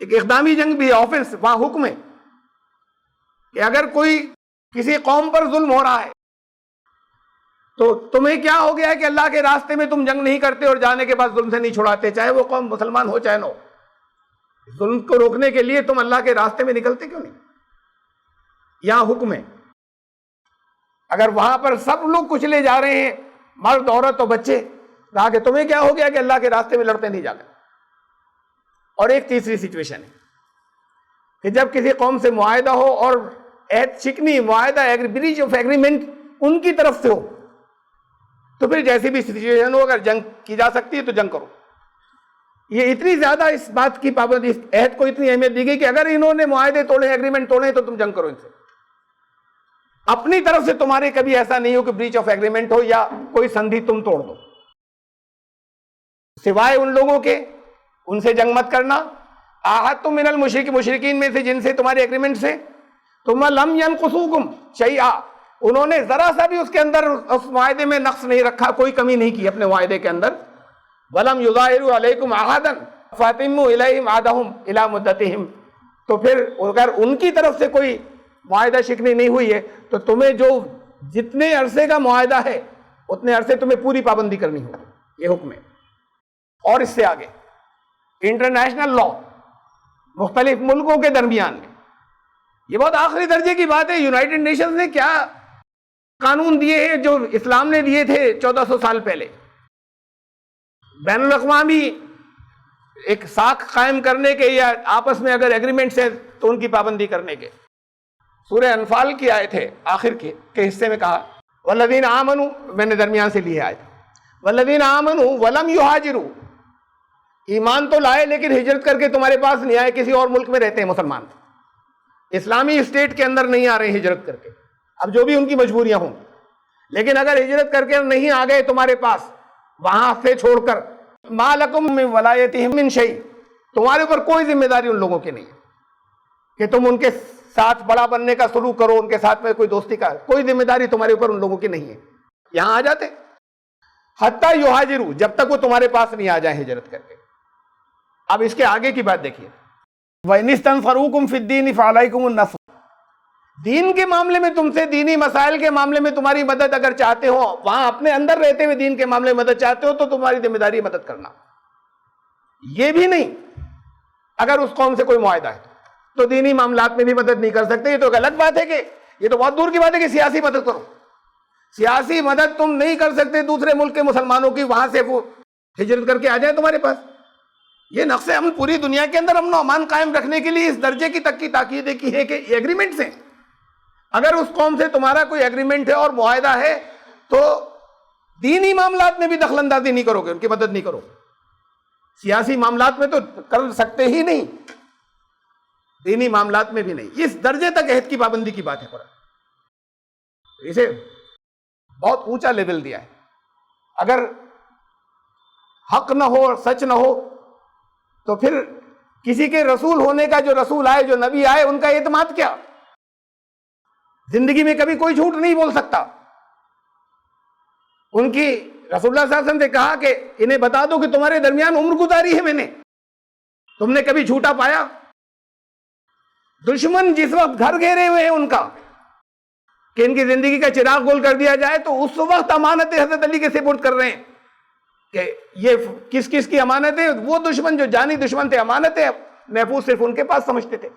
ایک اقدامی جنگ بھی ہے, آفنس, وہاں حکم ہے کہ اگر کوئی کسی قوم پر ظلم ہو رہا ہے تو تمہیں کیا ہو گیا ہے کہ اللہ کے راستے میں تم جنگ نہیں کرتے اور جانے کے بعد ظلم سے نہیں چھڑاتے, چاہے وہ قوم مسلمان ہو چاہے نہ ہو. ظلم کو روکنے کے لیے تم اللہ کے راستے میں نکلتے کیوں نہیں؟ یہاں حکم ہے. اگر وہاں پر سب لوگ کچلے جا رہے ہیں, مرد عورت اور بچے, کہا کہ تمہیں کیا ہو گیا کہ اللہ کے راستے میں لڑتے نہیں جا کر. اور ایک تیسری سچویشن ہے کہ جب کسی قوم سے معاہدہ ہو اور عہد شکنی, معاہدہ, بریچ آف ایگریمنٹ ان کی طرف سے ہو, تو پھر جیسی بھی سچویشن ہو, اگر جنگ کی جا سکتی ہے تو جنگ کرو. یہ اتنی زیادہ اس بات کی پابندی, اس عہد کو اتنی اہمیت دی گئی کہ اگر انہوں نے معاہدے توڑے, ایگریمنٹ توڑے, تو تم جنگ کرو ان سے. اپنی طرف سے تمہارے کبھی ایسا نہیں ہو کہ بریچ آف ایگریمنٹ ہو یا کوئی سندھی تم توڑ دو, سوائے ان لوگوں کے, ان سے جنگ مت کرنا. عاہدتم من مشرکین میں سے جن سے تمہارے ایگریمنٹ سے, ثم لم ينقصوکم شیئا, انہوں نے ذرا سا بھی اس کے اندر اس معاہدے میں نقص نہیں رکھا, کوئی کمی نہیں کی اپنے معاہدے کے اندر. وَلَمْ يُظَاهِرُوا عَلَيْكُمْ عَهْدًا فَأَتِمُّوا إِلَيْهِمْ عَهْدَهُمْ إِلَى مُدَّتِهِمْ, تو پھر اگر ان کی طرف سے کوئی معاہدہ شکنی نہیں ہوئی ہے تو تمہیں جو جتنے عرصے کا معاہدہ ہے اتنے عرصے تمہیں پوری پابندی کرنی ہوگی. یہ حکم ہے. اور اس سے آگے انٹرنیشنل لا, مختلف ملکوں کے درمیان میں, یہ بہت آخری درجے کی بات ہے. یونائٹڈ نیشنز نے کیا قانون دیے ہیں جو اسلام نے دیے تھے 1400 سال پہلے, بین الاقوامی ایک ساکھ قائم کرنے کے یا آپس میں اگر ایگریمنٹس ہیں تو ان کی پابندی کرنے کے. سورہ انفال کی آیت ہے, آخر کے حصے میں کہا والذین آمنوا, میں نے درمیان سے لی ہے آیت, والذین آمنوا ولم یہاجروا, ایمان تو لائے لیکن ہجرت کر کے تمہارے پاس نہیں آئے, کسی اور ملک میں رہتے ہیں مسلمان, اسلامی اسٹیٹ کے اندر نہیں آ رہے ہجرت کر کے، اب جو بھی ان کی مجبوریاں ہوں، لیکن اگر ہجرت کر کے نہیں آ گئے تمہارے پاس وہاں سے چھوڑ کر، ما لکم من ولایتہم من شیء، تمہارے اوپر کوئی ذمہ داری ان لوگوں کی نہیں ہے کہ تم ان کے ساتھ بڑا بننے کا سلوک کرو، ان کے ساتھ میں کوئی دوستی کا، کوئی ذمہ داری تمہارے اوپر ان لوگوں کی نہیں ہے. یہاں آ جاتے حتیٰ یہاجروا، جب تک وہ تمہارے پاس نہیں آ جائیں ہجرت کر کے. اب اس کے آگے کی بات دیکھیے، وَإِنِ اسْتَنْصَرُوكُمْ فِي الدِّينِ فَعَلَيْكُمُ النَّصْرُ، دین کے معاملے میں تم سے، دینی مسائل کے معاملے میں تمہاری مدد اگر چاہتے ہو، وہاں اپنے اندر رہتے ہوئے دین کے معاملے میں مدد چاہتے ہو تو تمہاری ذمہ داری مدد کرنا. یہ بھی نہیں اگر اس قوم سے کوئی معاہدہ ہے تو دینی معاملات میں بھی مدد نہیں کر سکتے. یہ تو غلط بات ہے، کہ یہ تو بہت دور کی بات ہے کہ سیاسی مدد کرو. سیاسی مدد تم نہیں کر سکتے دوسرے ملک کے مسلمانوں کی، وہاں سے وہ ہجرت کر کے آ جائیں تمہارے پاس. یہ نقص امن پوری دنیا کے اندر امن و امان قائم رکھنے کے لیے اس درجے کی تک کی تاکید کی ہے کہ یہ ایگریمنٹس ہیں. اگر اس قوم سے تمہارا کوئی ایگریمنٹ ہے اور معاہدہ ہے تو دینی معاملات میں بھی دخل اندازی نہیں کرو گے، ان کی مدد نہیں کرو. سیاسی معاملات میں تو کر سکتے ہی نہیں، دینی معاملات میں بھی نہیں. اس درجے تک عہد کی پابندی کی بات ہے قرآن. اسے بہت اونچا لیول دیا ہے. اگر حق نہ ہو اور سچ نہ ہو تو پھر کسی کے رسول ہونے کا، جو رسول آئے، جو نبی آئے، ان کا اعتماد کیا؟ زندگی میں کبھی کوئی جھوٹ نہیں بول سکتا. ان کی رسول اللہ صلی اللہ علیہ وسلم نے کہا کہ انہیں بتا دو کہ تمہارے درمیان عمر گزاری ہے میں نے، تم نے کبھی جھوٹا پایا؟ دشمن جس وقت گھر گھیرے ہوئے ہیں ان کا کہ ان کی زندگی کا چراغ گول کر دیا جائے، تو اس وقت امانتیں حضرت علی کے سپرد کر رہے ہیں کہ یہ کس کس کی امانت ہے. وہ دشمن جو جانی دشمن تھے، امانتیں محفوظ صرف ان کے پاس سمجھتے تھے.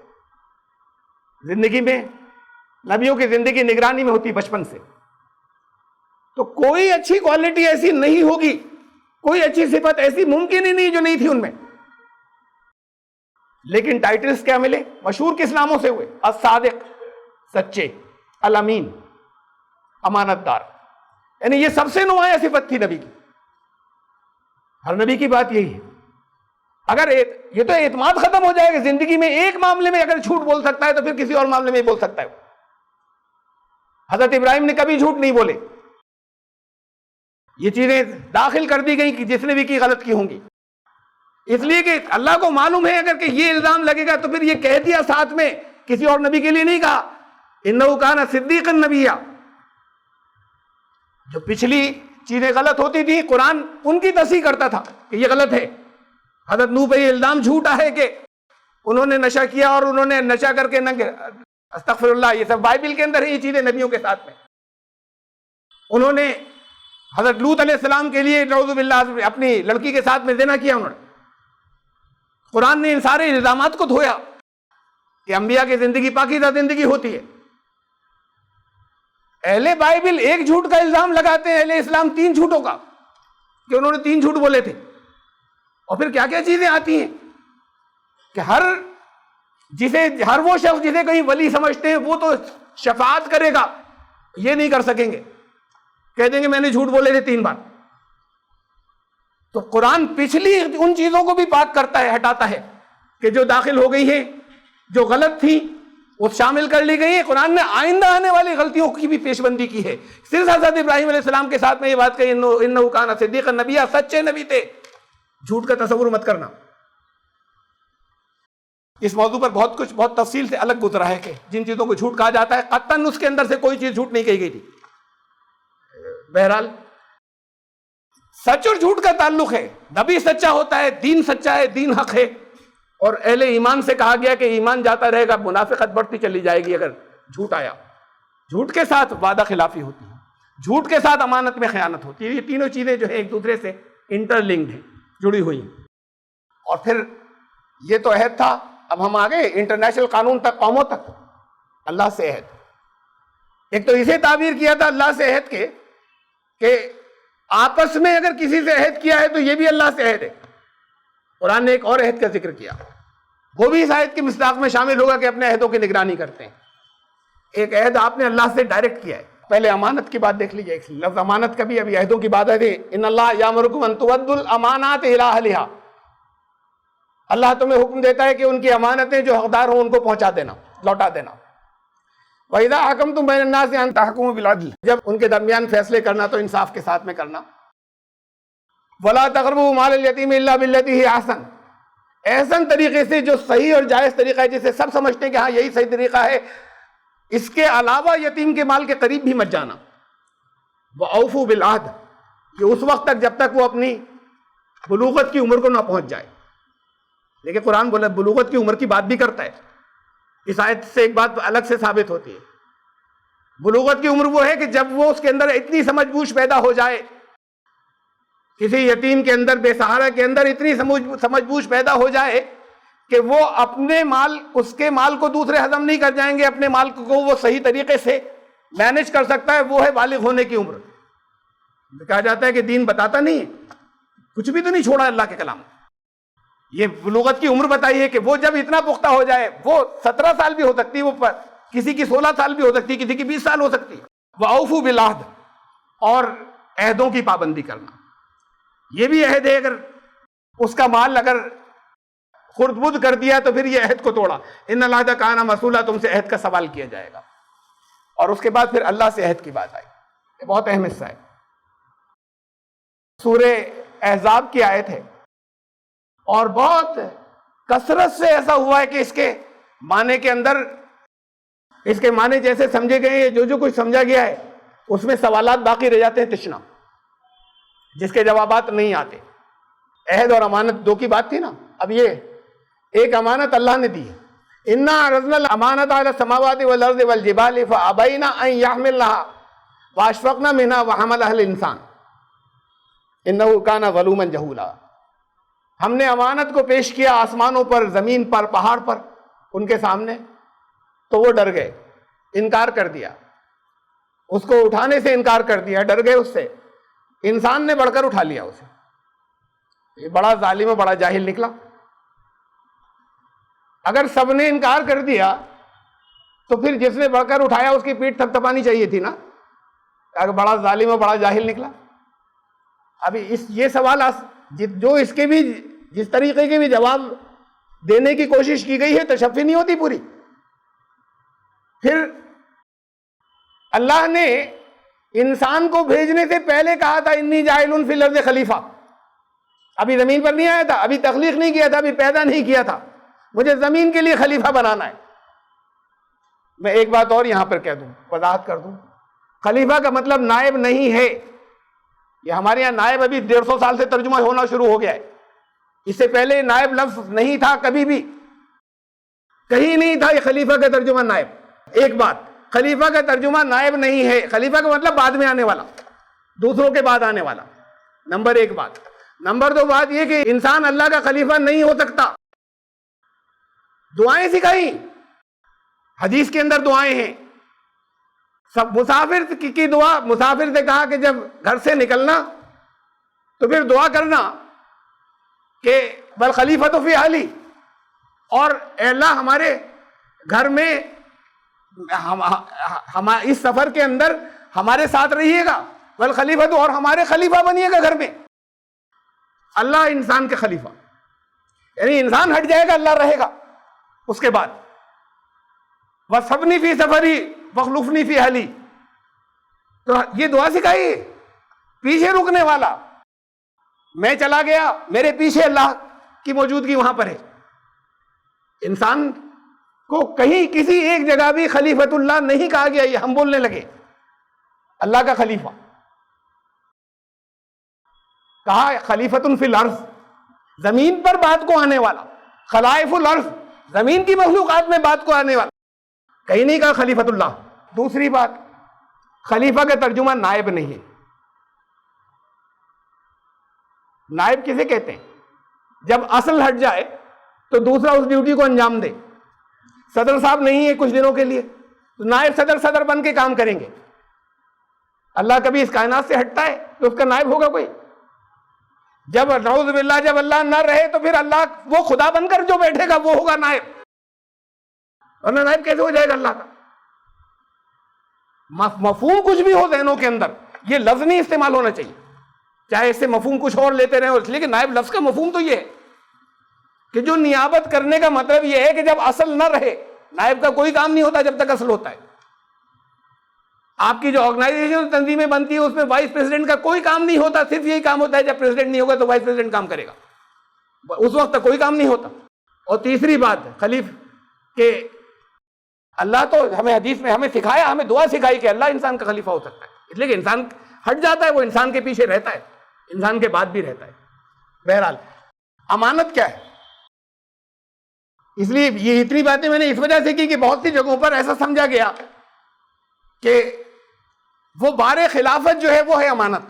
زندگی میں نبیوں کی زندگی نگرانی میں ہوتی بچپن سے. تو کوئی اچھی کوالٹی ایسی نہیں ہوگی، کوئی اچھی صفت ایسی ممکن ہی نہیں جو نہیں تھی ان میں. لیکن ٹائٹلز کیا ملے؟ مشہور کس ناموں سے ہوئے؟ الصادق، سچے، الامین، امانت دار. یعنی یہ سب سے نمایاں صفت تھی نبی کی. ہر نبی کی بات یہی ہے. اگر یہ تو اعتماد ختم ہو جائے گا زندگی میں، ایک معاملے میں اگر جھوٹ بول سکتا ہے تو پھر کسی اور معاملے میں بول سکتا ہے. حضرت ابراہیم نے کبھی جھوٹ نہیں بولے. یہ چیزیں داخل کر دی گئی کہ جس نے بھی کی غلط کی ہوں گی، اس لیے کہ اللہ کو معلوم ہے اگر کہ یہ الزام لگے گا تو پھر یہ کہہ دیا ساتھ میں، کسی اور نبی کے لیے نہیں کہا انہ کان صدیقا نبیا. جو پچھلی چیزیں غلط ہوتی تھی قرآن ان کی تصحیح کرتا تھا کہ یہ غلط ہے. حضرت نوح پہ یہ الزام جھوٹا ہے کہ انہوں نے نشہ کیا اور انہوں نے نشہ کر کے استغفر اللہ، یہ سب بائبل کے اندر ہے یہ چیزیں نبیوں کے ساتھ میں. انہوں نے حضرت لوط علیہ السلام کے لیے نعوذ باللہ اپنی لڑکی کے ساتھ میں زنا کیا. انہوں نے، قرآن نے ان سارے الزامات کو دھویا کہ انبیاء کی زندگی پاکیزہ زندگی ہوتی ہے. اہل بائبل ایک جھوٹ کا الزام لگاتے ہیں، اہل اسلام 3 جھوٹوں کا، کہ انہوں نے 3 جھوٹ بولے تھے. اور پھر کیا کیا چیزیں آتی ہیں کہ ہر وہ شخص جسے کہیں ولی سمجھتے ہیں وہ تو شفاعت کرے گا، یہ نہیں کر سکیں گے، کہہ دیں گے میں نے جھوٹ بولے تھے 3 بار. تو قرآن پچھلی ان چیزوں کو بھی پاک کرتا ہے، ہٹاتا ہے کہ جو داخل ہو گئی ہے، جو غلط تھی وہ شامل کر لی گئی ہے. قرآن نے آئندہ آنے والی غلطیوں کی بھی پیش بندی کی ہے. صرف حضرت ابراہیم علیہ السلام کے ساتھ میں یہ بات کہی انہ کان صدیقا نبیا، سچے نبی تھے، جھوٹ کا تصور مت کرنا. اس موضوع پر بہت تفصیل سے الگ گزرا ہے کہ جن چیزوں کو جھوٹ کہا جاتا ہے قطعاً اس کے اندر سے کوئی چیز جھوٹ نہیں کہی گئی تھی. بہرحال سچ اور جھوٹ کا تعلق ہے. نبی سچا ہوتا ہے، دین سچا ہے، دین حق ہے. اور اہل ایمان سے کہا گیا کہ ایمان جاتا رہے گا، منافقت بڑھتی چلی جائے گی اگر جھوٹ آیا. جھوٹ کے ساتھ وعدہ خلافی ہوتی ہے، جھوٹ کے ساتھ امانت میں خیانت ہوتی ہے. یہ تینوں چیزیں جو ہے ایک دوسرے سے انٹر لنکڈ ہیں، جڑی ہوئی ہیں. اور پھر یہ تو عہد تھا. اب ہم آگے انٹرنیشنل قانون تک، قوموں تک. اللہ سے عہد، ایک تو اسے تعبیر کیا تھا اللہ سے عہد کے کہ آپس میں اگر کسی سے عہد کیا ہے تو یہ بھی اللہ سے عہد ہے. قرآن نے ایک اور عہد کا ذکر کیا، وہ بھی اس عہد کے مصداق میں شامل ہوگا کہ اپنے عہدوں کی نگرانی کرتے ہیں. ایک عہد آپ نے اللہ سے ڈائریکٹ کیا ہے. پہلے امانت کی بات دیکھ لیجیے. لفظ امانت کا بھی ابھی عہدوں کی بات ہے. ان اللہ یامرکم ان تؤدوا الامانات الی اہلھا، اللہ تمہیں حکم دیتا ہے کہ ان کی امانتیں جو حقدار ہوں ان کو پہنچا دینا. لوٹا دینا. وَإِذَا حَكَمْتُم بَيْنَ النَّاسِ أَن تَحْكُمُوا بِالْعَدْلِ، جب ان کے درمیان فیصلے کرنا تو انصاف کے ساتھ میں کرنا. وَلَا تَقْرَبُوا مَالَ الْيَتِيمِ إِلَّا بِالَّتِي هِيَ أَحْسَنُ، احسن طریقے سے، جو صحیح اور جائز طریقہ ہے، جسے سب سمجھتے ہیں کہ ہاں یہی صحیح طریقہ ہے، اس کے علاوہ یتیم کے مال کے قریب بھی مت جانا. وَأَوْفُوا بِالْعَهْدِ، یہ اس وقت تک جب تک وہ اپنی بلوغت کی عمر کو نہ پہنچ جائے. لیکن قرآن بولے بلوغت کی عمر کی بات بھی کرتا ہے. اس آیت سے ایک بات الگ سے ثابت ہوتی ہے. بلوغت کی عمر وہ ہے کہ جب وہ اس کے اندر اتنی سمجھ بوجھ پیدا ہو جائے، کسی یتیم کے اندر، بے سہارا کے اندر اتنی سمجھ بوجھ پیدا ہو جائے کہ وہ اپنے مال، اس کے مال کو دوسرے ہضم نہیں کر جائیں گے، اپنے مال کو وہ صحیح طریقے سے مینج کر سکتا ہے، وہ ہے بالغ ہونے کی عمر. کہا جاتا ہے کہ دین بتاتا نہیں ہے، کچھ بھی تو نہیں چھوڑا اللہ کے کلام. یہ بلوغت کی عمر بتائی ہے کہ وہ جب اتنا پختہ ہو جائے، وہ 17 سال بھی ہو سکتی، وہ کسی کی 16 سال بھی ہو سکتی، کسی کی 20 سال ہو سکتی. وَأَوْفُوا بِالْعَهْدِ، اور عہدوں کی پابندی کرنا. یہ بھی عہد ہے، اگر اس کا مال اگر خرد بدھ کر دیا تو پھر یہ عہد کو توڑا. ان العہد کان مسئولہ، تم سے عہد کا سوال کیا جائے گا. اور اس کے بعد پھر اللہ سے عہد کی بات آئی. یہ بہت اہم حصہ ہے. سورہ احزاب کی آیت ہے، اور بہت کثرت سے ایسا ہوا ہے کہ اس کے معنی کے اندر، اس کے معنی جیسے سمجھے گئے ہیں، جو کچھ سمجھا گیا ہے اس میں سوالات باقی رہ جاتے ہیں تشنا، جس کے جوابات نہیں آتے. عہد اور امانت دو کی بات تھی نا، اب یہ ایک امانت اللہ نے دی ہے. اِنَّا عَرَضْنَا الْأَمَانَةَ عَلَى السَّمَاوَاتِ وَالْأَرْضِ وَالْجِبَالِ فَأَبَيْنَ أَن يَحْمِلْنَهَا وَأَشْفَقْنَ مِنْهَا وَحَمَلَهَا الْإِنسَانُ إِنَّهُ كَانَ ظَلُومًا جَهُولًا. ہم نے امانت کو پیش کیا آسمانوں پر، زمین پر، پہاڑ پر، ان کے سامنے، تو وہ ڈر گئے، انکار کر دیا، اس کو اٹھانے سے انکار کر دیا، ڈر گئے اس سے. انسان نے بڑھ کر اٹھا لیا اسے. یہ بڑا ظالم و بڑا جاہل نکلا. اگر سب نے انکار کر دیا تو پھر جس نے بڑھ کر اٹھایا اس کی پیٹھ تھپ تھپانی چاہیے تھی نا، کہ بڑا ظالم و بڑا جاہل نکلا. ابھی یہ سوال جو اس کے بھی، جس طریقے کے بھی جواب دینے کی کوشش کی گئی ہے، تشفی نہیں ہوتی پوری. پھر اللہ نے انسان کو بھیجنے سے پہلے کہا تھا انی جاعل فی الارض خلیفہ. ابھی زمین پر نہیں آیا تھا، ابھی تخلیق نہیں کیا تھا، ابھی پیدا نہیں کیا تھا. مجھے زمین کے لیے خلیفہ بنانا ہے. میں ایک بات اور یہاں پر کہہ دوں، وضاحت کر دوں. خلیفہ کا مطلب نائب نہیں ہے. یہ ہمارے یہاں نائب ابھی 150 سال سے ترجمہ ہونا شروع ہو گیا ہے. اس سے پہلے نائب لفظ نہیں تھا، کبھی بھی کہیں نہیں تھا یہ خلیفہ کا ترجمہ نائب. ایک بات، خلیفہ کا ترجمہ نائب نہیں ہے. خلیفہ کا مطلب بعد میں آنے والا، دوسروں کے بعد آنے والا. نمبر ایک بات. نمبر دو بات یہ کہ انسان اللہ کا خلیفہ نہیں ہو سکتا. دعائیں سکھائیں، حدیث کے اندر دعائیں ہیں. سب مسافر کی دعا، مسافر سے کہا کہ جب گھر سے نکلنا تو پھر دعا کرنا کہ بل خلیفۃ فی اہلی، اور اے اللہ ہمارے گھر میں اس سفر کے اندر ہمارے ساتھ رہیے گا، بل خلیفۃ، اور ہمارے خلیفہ بنیے گا گھر میں. اللہ انسان کے خلیفہ، یعنی انسان ہٹ جائے گا، اللہ رہے گا. اس کے بعد وَصَبْنِي فِي سَفَرِي وَخْلُفْنِي فِي أَهْلِي، تو یہ دعا سکھائی. پیچھے رکنے والا، میں چلا گیا، میرے پیچھے اللہ کی موجودگی وہاں پر ہے. انسان کو کہیں کسی ایک جگہ بھی خلیفۃ اللہ نہیں کہا گیا. یہ ہم بولنے لگے اللہ کا خلیفہ کہا. خلیفۃ فی الارض، زمین پر بات کو آنے والا. خلائف الارض، زمین کی مخلوقات میں بات کو آنے والا. کہیں نہیں کہا خلیفۃ اللہ. دوسری بات، خلیفہ کا ترجمہ نائب نہیں ہے. نائب کسے کہتے ہیں؟ جب اصل ہٹ جائے تو دوسرا اس ڈیوٹی کو انجام دے. صدر صاحب نہیں ہے کچھ دنوں کے لیے، تو نائب صدر بن کے کام کریں گے. اللہ کبھی اس کائنات سے ہٹتا ہے تو اس کا نائب ہوگا کوئی؟ جب نعوذ باللہ جب اللہ نہ رہے تو پھر اللہ وہ خدا بن کر جو بیٹھے گا وہ ہوگا نائب. ورنہ نائب کیسے ہو جائے گا اللہ کا؟ مفہوم کچھ بھی ہو ذہنوں کے اندر، یہ لفظ نہیں استعمال ہونا چاہیے. چاہے اس سے مفہوم کچھ اور لیتے رہے، اس لیے کہ نائب لفظ کا مفہوم تو یہ ہے کہ جو نیابت کرنے کا مطلب یہ ہے کہ جب اصل نہ رہے نائب کا کوئی کام نہیں ہوتا جب تک اصل ہوتا ہے. آپ کی جو آرگنائزیشن تنظیمیں بنتی ہے اس میں وائس پریزیڈنٹ کا کوئی کام نہیں ہوتا, صرف یہی کام ہوتا ہے جب پریزیڈنٹ نہیں ہوگا تو وائس پریزیڈنٹ کام کرے گا, اس وقت تک کوئی کام نہیں ہوتا. اور تیسری بات کہ اللہ تو ہمیں حدیث میں ہمیں سکھایا, ہمیں دعا سکھائی کہ اللہ انسان کا خلیفہ ہو سکتا ہے, اس لیے کہ انسان ہٹ جاتا ہے, وہ انسان کے پیچھے رہتا ہے, انسان کے بعد بھی رہتا ہے. بہرحال امانت کیا ہے, اس لیے یہ اتنی باتیں میں نے اس وجہ سے کی کہ بہت سی جگہوں پر ایسا سمجھا گیا کہ وہ بار خلافت جو ہے وہ ہے امانت,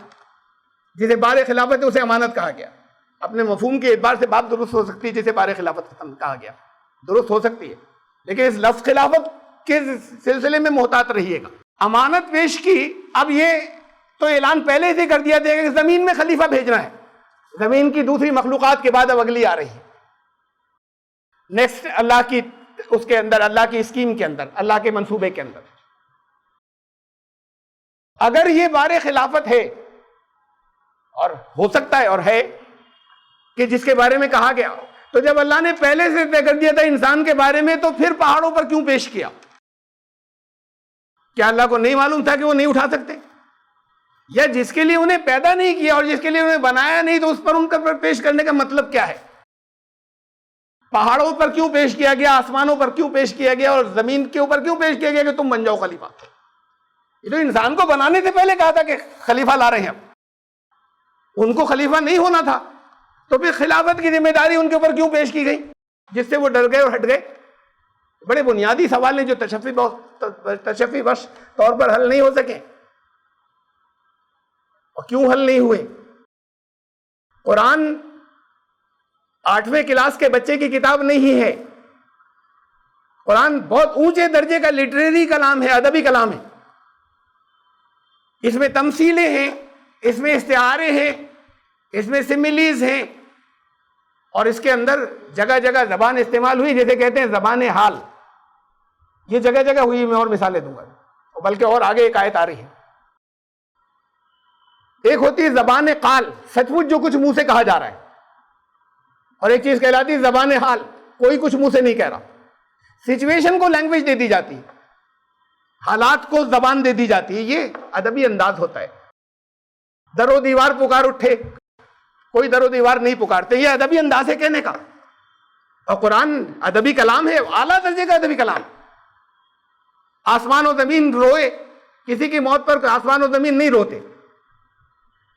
جسے بار خلافت ہے اسے امانت کہا گیا. اپنے مفہوم کے اعتبار سے بات درست ہو سکتی ہے, جسے بار خلافت کہا گیا درست ہو سکتی ہے, لیکن اس لفظ خلافت کے سلسلے میں محتاط رہیے گا. امانت پیش کی, اب یہ تو اعلان پہلے سے کر دیا جائے گا کہ زمین میں خلیفہ بھیجنا ہے, زمین کی دوسری مخلوقات کے بعد اب اگلی آ رہی ہے نیکسٹ اللہ کی, اس کے اندر اللہ کی اسکیم کے اندر, اللہ کے منصوبے کے اندر. اگر یہ بار خلافت ہے, اور ہو سکتا ہے اور ہے کہ جس کے بارے میں کہا گیا, تو جب اللہ نے پہلے سے طے کر دیا تھا انسان کے بارے میں, تو پھر پہاڑوں پر کیوں پیش کیا؟ کیا اللہ کو نہیں معلوم تھا کہ وہ نہیں اٹھا سکتے؟ یا جس کے لیے انہیں پیدا نہیں کیا اور جس کے لیے انہیں بنایا نہیں, تو اس پر ان کا پیش کرنے کا مطلب کیا ہے؟ پہاڑوں پر کیوں پیش کیا گیا, آسمانوں پر کیوں پیش کیا گیا, اور زمین کے اوپر کیوں پیش کیا گیا کہ تم بن جاؤ خلیفہ؟ یہ تو انسان کو بنانے سے پہلے کہا تھا کہ خلیفہ لا رہے ہیں, ان کو خلیفہ نہیں ہونا تھا, تو پھر خلافت کی ذمہ داری ان کے اوپر کیوں پیش کی گئی, جس سے وہ ڈر گئے اور ہٹ گئے؟ بڑے بنیادی سوال ہیں جو تشفی بخش طور پر حل نہیں ہو سکے. اور کیوں حل نہیں ہوئے؟ قرآن 8ویں کلاس کے بچے کی کتاب نہیں ہے. قرآن بہت اونچے درجے کا لٹریری کلام ہے, ادبی کلام ہے. اس میں تمثیلیں ہیں, اس میں استعارے ہیں, اس میں سملیز ہیں, اور اس کے اندر جگہ جگہ زبان استعمال ہوئی, جیسے کہتے ہیں زبان حال, یہ جگہ جگہ ہوئی. میں اور مثالیں دوں گا, بلکہ اور آگے ایک آیت آ رہی ہے. ایک ہوتی ہے زبان قال, سچ مچ جو کچھ منہ سے کہا جا رہا ہے, اور ایک چیز کہلاتی ہے زبان حال, کوئی کچھ منہ سے نہیں کہہ رہا. سچویشن کو لینگویج دے دی جاتی ہے, حالات کو زبان دے دی جاتی ہے, یہ ادبی انداز ہوتا ہے. در و دیوار پکار اٹھے, کوئی در و دیوار نہیں پکارتے, یہ ادبی انداز ہے کہنے کا. اور قرآن ادبی کلام ہے, اعلیٰ درجے کا ادبی کلام. آسمان و زمین روئے, کسی کی موت پر آسمان و زمین نہیں روتے.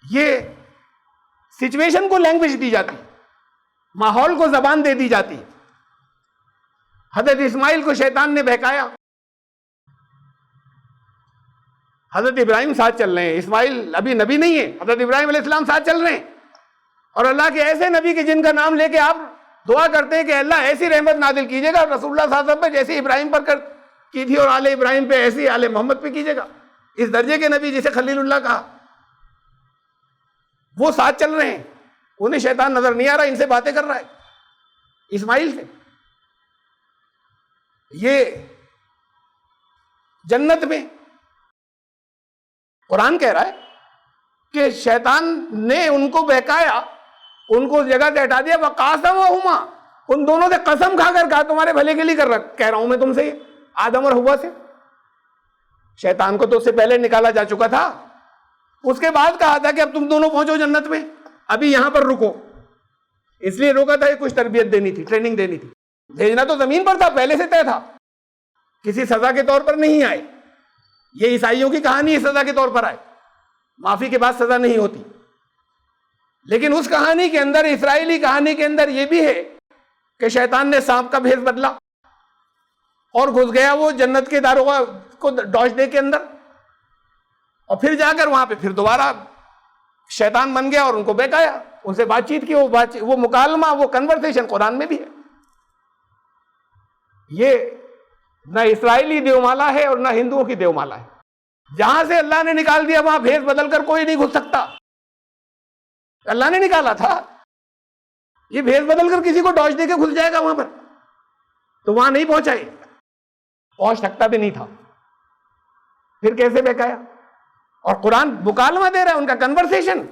یہ سچویشن کو لینگویج دی جاتی, ماحول کو زبان دے دی جاتی. حضرت اسماعیل کو شیطان نے بہکایا, حضرت ابراہیم ساتھ چل رہے ہیں, اسماعیل ابھی نبی نہیں ہے, حضرت ابراہیم علیہ السلام ساتھ چل رہے ہیں, اور اللہ کے ایسے نبی کے جن کا نام لے کے آپ دعا کرتے ہیں کہ اللہ ایسی رحمت نازل کیجیے گا رسول اللہ صلی اللہ علیہ وسلم پہ جیسے ابراہیم پر کی تھی, اور آل ابراہیم پہ ایسی آل محمد پہ کیجیے گا. اس درجے کے نبی جسے خلیل اللہ کہا, وہ ساتھ چل رہے ہیں. انہیں شیطان نظر نہیں آ رہا, ان سے باتیں کر رہا ہے, اسماعیل سے. یہ جنت میں قرآن کہہ رہا ہے کہ شیطان نے ان کو بہکایا, ان کو اس جگہ سے ہٹا دیا. وقاسمہما, ان دونوں سے قسم کھا کر کہا تمہارے بھلے کے لیے کہہ رہا ہوں میں تم سے, آدم اور حوا سے. شیطان کو تو اس سے پہلے نکالا جا چکا تھا, اس کے بعد کہا تھا کہ اب تم دونوں پہنچو جنت میں, ابھی یہاں پر رکو. اس لیے روکا تھا کہ کچھ تربیت دینی تھی, ٹریننگ دینی تھی. بھیجنا تو زمین پر تھا, پہلے سے طے تھا, کسی سزا کے طور پر نہیں آئے. یہ عیسائیوں کی کہانی سزا کے طور پر آئے, معافی کے بعد سزا نہیں ہوتی. لیکن اس کہانی کے اندر, اسرائیلی کہانی کے اندر یہ بھی ہے کہ شیطان نے سانپ کا بھیس بدلا اور گھس گیا وہ جنت کے داروغہ کو ڈوج دے کے اندر, اور پھر جا کر وہاں پہ پھر دوبارہ شیطان بن گیا اور ان کو بہکایا, ان سے بات چیت کی. وہ مکالمہ, وہ کنورسیشن قرآن میں بھی ہے. یہ نہ اسرائیلی دیومالا ہے اور نہ ہندوؤں کی دیومالا ہے. جہاں سے اللہ نے نکال دیا وہاں بھیس بدل کر کوئی نہیں گھس سکتا. اللہ نے نکالا تھا, یہ بھیس بدل کر کسی کو ڈوج دے کے گھس جائے گا وہاں پر, تو وہاں نہیں پہنچائے, پہنچ سکتا بھی نہیں تھا. پھر کیسے بہکایا؟ اور قرآن مکالمہ دے رہا ہے, ان کا کنورسیشن.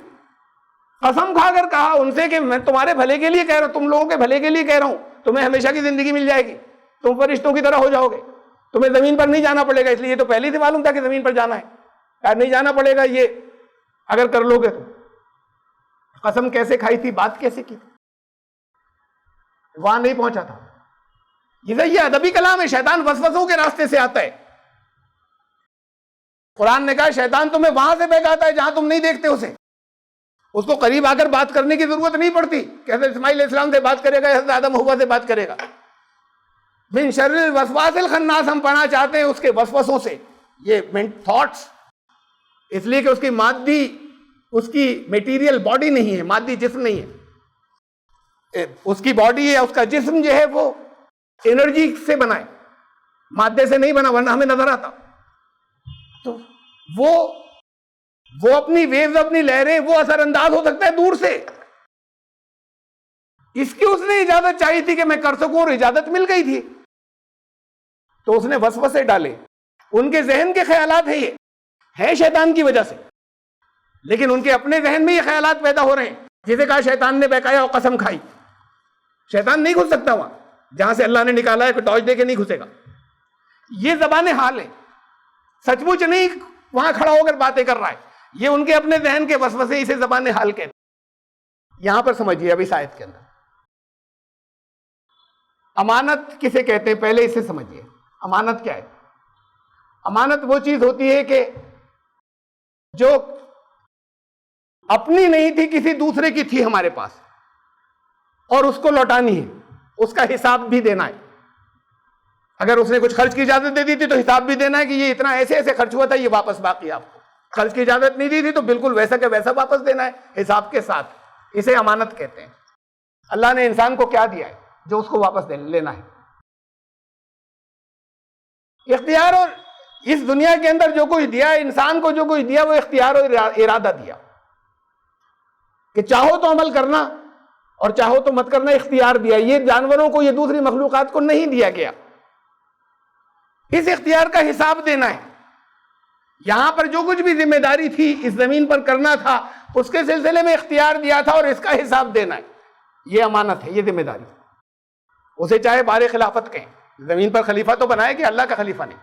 قسم کھا کر کہا ان سے کہ میں تمہارے بھلے کے لیے کہہ رہا ہوں, تم لوگوں کے بھلے کے لیے کہہ رہا ہوں, تمہیں ہمیشہ کی زندگی مل جائے گی. تم فرشتوں کی طرح ہو جاؤ گے، تمہیں زمین پر نہیں جانا پڑے گا، اس لیے یہ تو پہلے سے معلوم تھا کہ زمین پر جانا ہے، نہیں جانا پڑے گا، یہ اگر کر لو گے تو قسم کیسے کھائی تھی، بات کیسے کی تھی، وہاں نہیں پہنچا تھا۔ یہ ادبی کلام ہے، شیطان وسوسوں کے راستے سے آتا ہے۔ قرآن نے کہا شیطان تمہیں وہاں سے بہکاتا ہے جہاں تم نہیں دیکھتے اسے، اس کو قریب آ کر بات کرنے کی ضرورت نہیں پڑتی کہ حضرت اسماعیل علیہ السلام سے بات کرے گا، حضرت آدم حوا سے بات کرے گا۔ من شر الوسواس الخناس، ہم پڑھنا چاہتے ہیں اس کے وسوسوں سے، یہ تھاٹس، اس لیے کہ اس کی مادی، اس کی میٹیریل باڈی نہیں ہے، مادی جسم نہیں ہے، اس کی باڈی ہے، اس کا جسم جو ہے وہ انرجی سے بنا ہے، مادے سے نہیں بنا، ورنہ ہمیں نظر آتا۔ تو وہ اپنی ویوز، اپنی لہریں، وہ اثر انداز ہو سکتا ہے دور سے، اس کی اس نے اجازت چاہی تھی کہ میں کر سکوں، اور اجازت مل گئی تھی، تو اس نے وسوسے ڈالے، ان کے ذہن کے خیالات یہ ہے شیطان کی وجہ سے، لیکن ان کے اپنے ذہن میں یہ خیالات پیدا ہو رہے ہیں، جسے کہا شیطان نے بہکایا اور قسم کھائی۔ شیطان نہیں گھس سکتا وہاں جہاں سے اللہ نے نکالا ہے، کہ ٹارچ دے کے نہیں گھسے گا۔ یہ زبان حال ہے، سچ مچ نہیں وہاں کھڑا ہو کر باتیں کر رہا ہے، یہ ان کے اپنے ذہن کے وسوسے، اسے زبان حال کہتے ہیں۔ یہاں پر سمجھیے اب اس آیت کے اندر امانت کسے کہتے ہیں، پہلے اسے سمجھیے۔ امانت کیا ہے؟ امانت وہ چیز ہوتی ہے کہ جو اپنی نہیں تھی، کسی دوسرے کی تھی ہمارے پاس، اور اس کو لوٹانی ہے، اس کا حساب بھی دینا ہے۔ اگر اس نے کچھ خرچ کی اجازت دے دی تھی تو حساب بھی دینا ہے کہ یہ اتنا ایسے ایسے خرچ ہوا تھا، یہ واپس باقی آپ کو۔ خرچ کی اجازت نہیں دی تھی تو بالکل ویسا کہ ویسا واپس دینا ہے، حساب کے ساتھ۔ اسے امانت کہتے ہیں۔ اللہ نے انسان کو کیا دیا ہے جو اس کو واپس لینا ہے؟ اختیار، اور اس دنیا کے اندر جو کچھ دیا ہے، انسان کو جو کچھ دیا وہ اختیار اور ارادہ دیا، کہ چاہو تو عمل کرنا اور چاہو تو مت کرنا، اختیار دیا۔ یہ جانوروں کو، یہ دوسری مخلوقات کو نہیں دیا گیا۔ اس اختیار کا حساب دینا ہے۔ یہاں پر جو کچھ بھی ذمہ داری تھی اس زمین پر کرنا تھا، اس کے سلسلے میں اختیار دیا تھا، اور اس کا حساب دینا ہے۔ یہ امانت ہے، یہ ذمہ داری۔ اسے چاہے بار خلافت کہیں، زمین پر خلیفہ تو بنائے کہ اللہ کا خلیفہ نہیں۔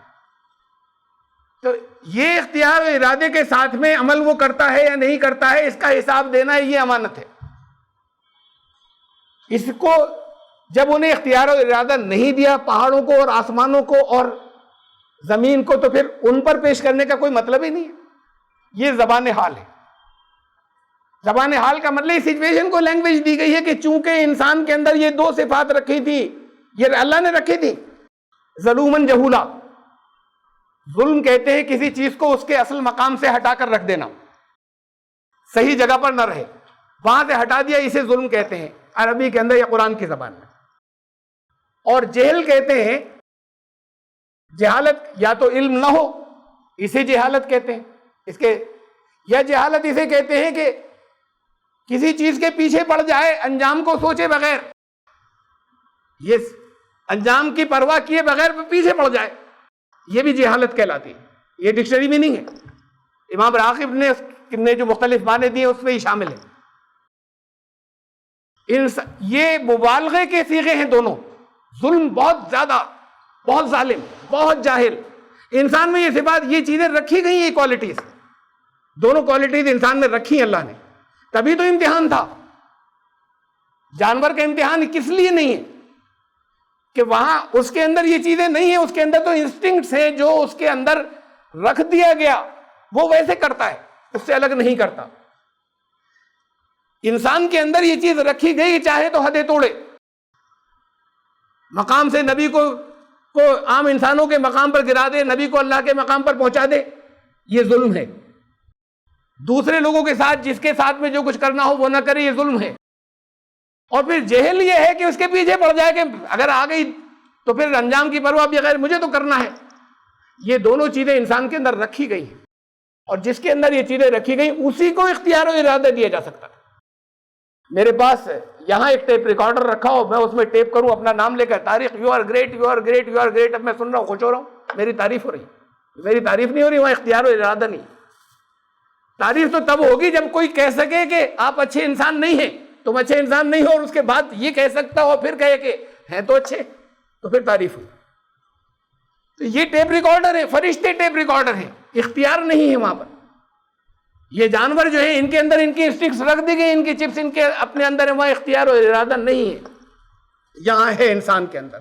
تو یہ اختیار و ارادے کے ساتھ میں عمل وہ کرتا ہے یا نہیں کرتا ہے، اس کا حساب دینا ہے، یہ امانت ہے۔ اس کو جب انہیں اختیار و ارادہ نہیں دیا، پہاڑوں کو اور آسمانوں کو اور زمین کو، تو پھر ان پر پیش کرنے کا کوئی مطلب ہی نہیں ہے۔ یہ زبان حال ہے۔ زبان حال کا مطلب اس سچویشن کو لینگویج دی گئی ہے کہ چونکہ انسان کے اندر یہ دو صفات رکھی تھی، یہ اللہ نے رکھی تھی، ظلومن جہولا، ظلم کہتے ہیں کسی چیز کو اس کے اصل مقام سے ہٹا کر رکھ دینا، صحیح جگہ پر نہ رہے، وہاں سے ہٹا دیا، اسے ظلم کہتے ہیں عربی کے اندر یا قرآن کی زبان میں۔ اور جہل کہتے ہیں جہالت، یا تو علم نہ ہو، اسے جہالت کہتے ہیں، اس کے، یا جہالت اسے کہتے ہیں کہ کسی چیز کے پیچھے پڑ جائے انجام کو سوچے بغیر، یہ انجام کی پرواہ کیے بغیر پیچھے پڑ جائے، یہ بھی جہالت کہلاتی ہے۔ یہ ڈکشنری میں نہیں ہے، امام راغب نے جو مختلف معنی دیے اس میں ہی شامل ہے۔ یہ مبالغے کے صیغے ہیں دونوں، ظلم بہت زیادہ، بہت ظالم، بہت جاہل۔ انسان میں یہ صفات، یہ چیزیں رکھی گئی ہیں، کوالٹیز، دونوں کوالٹیز انسان میں رکھی اللہ نے، تبھی تو امتحان تھا۔ جانور کا امتحان کس لیے نہیں ہے کہ وہاں اس کے اندر یہ چیزیں نہیں ہیں، اس کے اندر تو انسٹنکٹس ہیں جو اس کے اندر رکھ دیا گیا، وہ ویسے کرتا ہے، اس سے الگ نہیں کرتا۔ انسان کے اندر یہ چیز رکھی گئی، چاہے تو حدیں توڑے، مقام سے نبی کو عام انسانوں کے مقام پر گرا دے، نبی کو اللہ کے مقام پر پہنچا دے، یہ ظلم ہے۔ دوسرے لوگوں کے ساتھ، جس کے ساتھ میں جو کچھ کرنا ہو وہ نہ کرے، یہ ظلم ہے۔ اور پھر جہل یہ ہے کہ اس کے پیچھے پڑ جائے کہ اگر آ گئی تو پھر انجام کی پرواہ بغیر مجھے تو کرنا ہے۔ یہ دونوں چیزیں انسان کے اندر رکھی گئی ہیں، اور جس کے اندر یہ چیزیں رکھی گئی اسی کو اختیار و ارادہ دیا جا سکتا ہے۔ میرے پاس یہاں ایک ٹیپ ریکارڈر رکھا ہو، میں اس میں ٹیپ کروں اپنا نام لے کر، تاریخ، you are great, you are great, you are great, اب میں سن رہا ہوں، خوش ہو رہا ہوں، میری تعریف ہو رہی ہے۔ میری تعریف نہیں ہو رہی، وہاں اختیار و ارادہ نہیں۔ تعریف تو تب ہوگی جب کوئی کہہ سکے کہ آپ اچھے انسان نہیں ہیں، تم اچھے انسان نہیں ہو، اور اس کے بعد یہ کہہ سکتا ہو، پھر کہے کہ ہیں تو اچھے، تو پھر تعریف ہوئی. تو یہ ٹیپ ریکارڈر ہے, فرشتے ٹیپ ریکارڈر ہیں, اختیار نہیں ہے وہاں پر. یہ جانور جو ہیں ان کے اندر ان کی اسٹکس رکھ دی گئی, ان کی چپس ان کے اپنے اندر ہے, وہاں اختیار اور ارادہ نہیں ہے, یہاں ہے انسان کے اندر.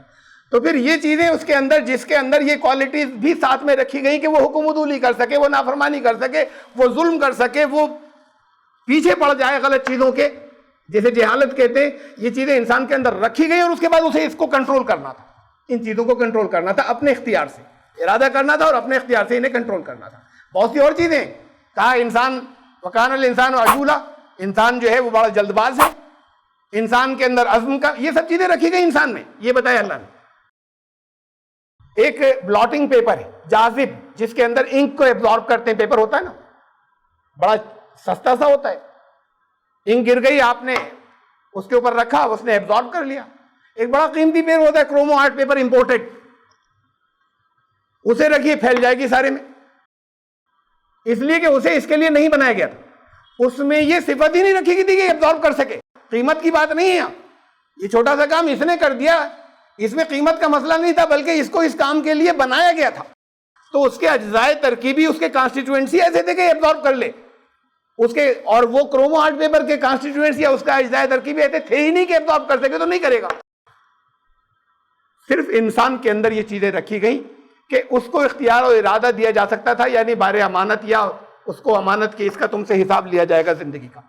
تو پھر یہ چیزیں اس کے اندر, جس کے اندر یہ کوالٹیز بھی ساتھ میں رکھی گئی کہ وہ حکم عدولی کر سکے, وہ نافرمانی کر سکے, وہ ظلم کر سکے, وہ پیچھے پڑ جائے غلط چیزوں کے, جیسے جہالت کہتے ہیں. یہ چیزیں انسان کے اندر رکھی گئی اور اس کے بعد اسے اس کو کنٹرول کرنا تھا, ان چیزوں کو کنٹرول کرنا تھا اپنے اختیار سے, ارادہ کرنا تھا اور اپنے اختیار سے انہیں کنٹرول کرنا تھا. بہت سی اور چیزیں کہا انسان وکان الانسان عجولا, انسان جو ہے وہ بڑا جلد باز ہے, انسان کے اندر عزم کا, یہ سب چیزیں رکھی گئی انسان میں. یہ بتایا اللہ نے. ایک بلاٹنگ پیپر ہے جاذب, جس کے اندر انک کو ایبزارب کرتے ہیں, پیپر ہوتا ہے نا, بڑا سستا سا ہوتا ہے, انک گر گئی, آپ نے اس کے اوپر رکھا, اس نے ایبزارب کر لیا. ایک بڑا قیمتی پیپر ہوتا ہے کرومو آرٹ پیپر امپورٹڈ, اسے رکھیے پھیل جائے گی سارے میں, اس لیے کہ اسے اس کے لیے نہیں بنایا گیا تھا. اس میں یہ صفت ہی نہیں رکھی گئی تھی کہ ایبزارب کر سکے. قیمت کی بات نہیں ہے یہاں, یہ چھوٹا سا کام اس نے کر دیا, اس میں قیمت کا مسئلہ نہیں تھا, بلکہ اس کو اس کام کے لیے بنایا گیا تھا. تو اس کے اجزائے ترکیبی, اس کے کانسٹیٹوئنسی ایسے تھے کہ ایبزارب کر لے اس کے, اور وہ کرومو آرٹ پیپر کے کانسٹیٹوئنسی یا اس کا اجزائے ترکیبی ایسے تھے ہی نہیں کہ ایبزارب کر سکے, تو نہیں کرے گا. صرف انسان کے اندر یہ چیزیں رکھی گئیں کہ اس کو اختیار اور ارادہ دیا جا سکتا تھا, یعنی بار امانت, یا اس کو امانت کی اس کا تم سے حساب لیا جائے گا زندگی کا.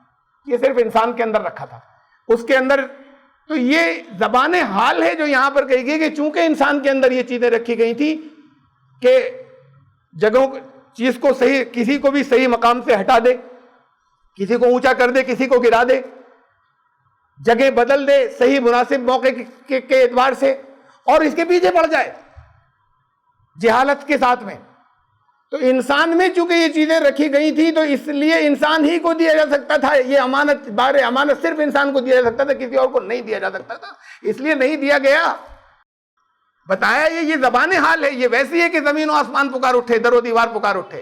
یہ صرف انسان کے اندر رکھا تھا. اس کے اندر تو یہ زبان حال ہے جو یہاں پر کہی گئی کہ چونکہ انسان کے اندر یہ چیزیں رکھی گئی تھی کہ جگہوں چیز کو صحیح, کسی کو بھی صحیح مقام سے ہٹا دے, کسی کو اونچا کر دے, کسی کو گرا دے, جگہ بدل دے صحیح مناسب موقع کے اعتبار سے, اور اس کے پیچھے پڑ جائے جہالت کے ساتھ میں. تو انسان میں چونکہ یہ چیزیں رکھی گئی تھی تو اس لیے انسان ہی کو دیا جا سکتا تھا یہ امانت, بار امانت صرف انسان کو دیا جا سکتا تھا, کسی اور کو نہیں دیا جا سکتا تھا. اس لیے نہیں دیا گیا. بتایا یہ زبان حال ہے, یہ ویسی ہے کہ زمین و آسمان پکار اٹھے, در و دیوار پکار اٹھے.